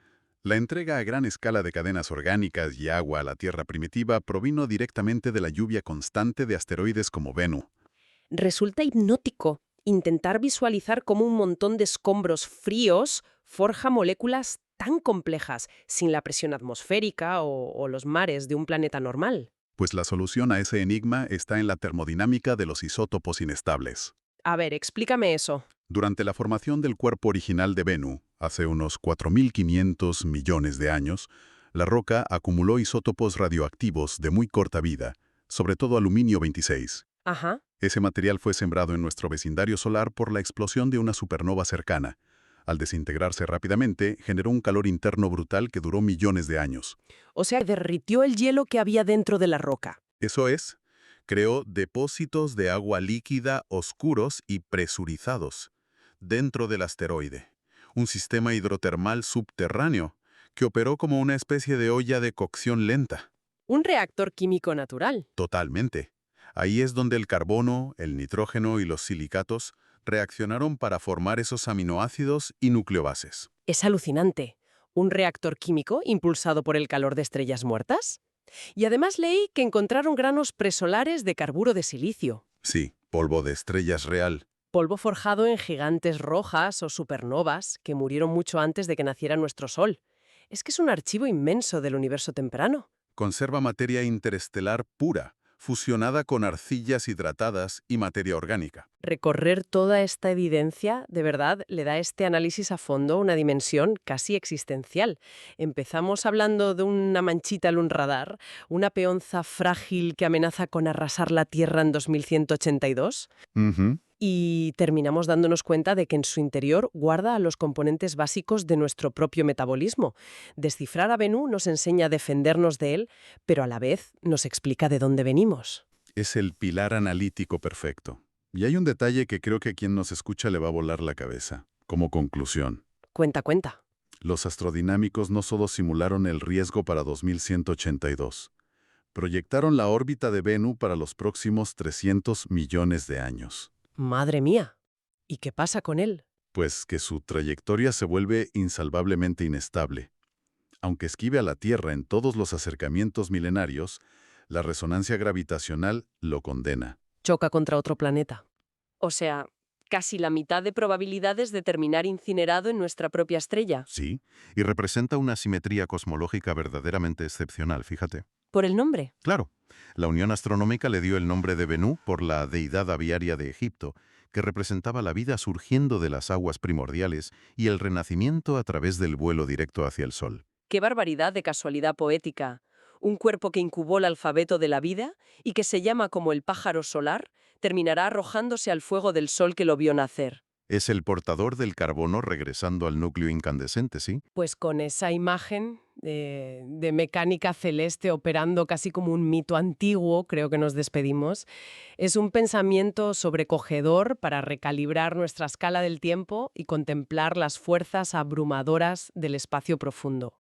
La entrega a gran escala de cadenas orgánicas y agua a la Tierra primitiva provino directamente de la lluvia constante de asteroides como Bennu. Resulta hipnótico intentar visualizar cómo un montón de escombros fríos forja moléculas tan complejas sin la presión atmosférica o los mares de un planeta normal. Pues la solución a ese enigma está en la termodinámica de los isótopos inestables. A ver, explícame eso. Durante la formación del cuerpo original de Bennu, hace unos 4.500 millones de años, la roca acumuló isótopos radioactivos de muy corta vida, sobre todo aluminio 26. Ajá. Ese material fue sembrado en nuestro vecindario solar por la explosión de una supernova cercana. Al desintegrarse rápidamente, generó un calor interno brutal que duró millones de años. O sea, derritió el hielo que había dentro de la roca. Eso es, creó depósitos de agua líquida oscuros y presurizados dentro del asteroide, un sistema hidrotermal subterráneo que operó como una especie de olla de cocción lenta. Un reactor químico natural. Totalmente. Ahí es donde el carbono, el nitrógeno y los silicatos reaccionaron para formar esos aminoácidos y nucleobases. Es alucinante. ¿Un reactor químico impulsado por el calor de estrellas muertas? Y además leí que encontraron granos presolares de carburo de silicio. Sí, polvo de estrellas real. Polvo forjado en gigantes rojas o supernovas que murieron mucho antes de que naciera nuestro Sol. Es que es un archivo inmenso del universo temprano. Conserva materia interestelar pura, fusionada con arcillas hidratadas y materia orgánica. Recorrer toda esta evidencia, de verdad, le da a este análisis a fondo una dimensión casi existencial. Empezamos hablando de una manchita en un radar, una peonza frágil que amenaza con arrasar la Tierra en 2182, y terminamos dándonos cuenta de que en su interior guarda los componentes básicos de nuestro propio metabolismo. Descifrar a Bennu nos enseña a defendernos de él, pero a la vez nos explica de dónde venimos. Es el pilar analítico perfecto. Y hay un detalle que creo que a quien nos escucha le va a volar la cabeza. Como conclusión, Cuenta. los astrodinámicos no solo simularon el riesgo para 2182, proyectaron la órbita de Bennu para los próximos 300 millones de años. Madre mía. ¿Y qué pasa con él? Pues que su trayectoria se vuelve insalvablemente inestable. Aunque esquive a la Tierra en todos los acercamientos milenarios, la resonancia gravitacional lo condena. Choca contra otro planeta. O sea, casi la mitad de probabilidades de terminar incinerado en nuestra propia estrella. Sí, y representa una simetría cosmológica verdaderamente excepcional, fíjate. ¿Por el nombre? Claro, la Unión Astronómica le dio el nombre de Bennu por la deidad aviaria de Egipto, que representaba la vida surgiendo de las aguas primordiales y el renacimiento a través del vuelo directo hacia el Sol. ¡Qué barbaridad de casualidad poética! Un cuerpo que incubó el alfabeto de la vida y que se llama como el pájaro solar, terminará arrojándose al fuego del Sol que lo vio nacer. Es el portador del carbono regresando al núcleo incandescente, ¿sí? Pues con esa imagen de mecánica celeste operando casi como un mito antiguo, creo que nos despedimos. Es un pensamiento sobrecogedor para recalibrar nuestra escala del tiempo y contemplar las fuerzas abrumadoras del espacio profundo.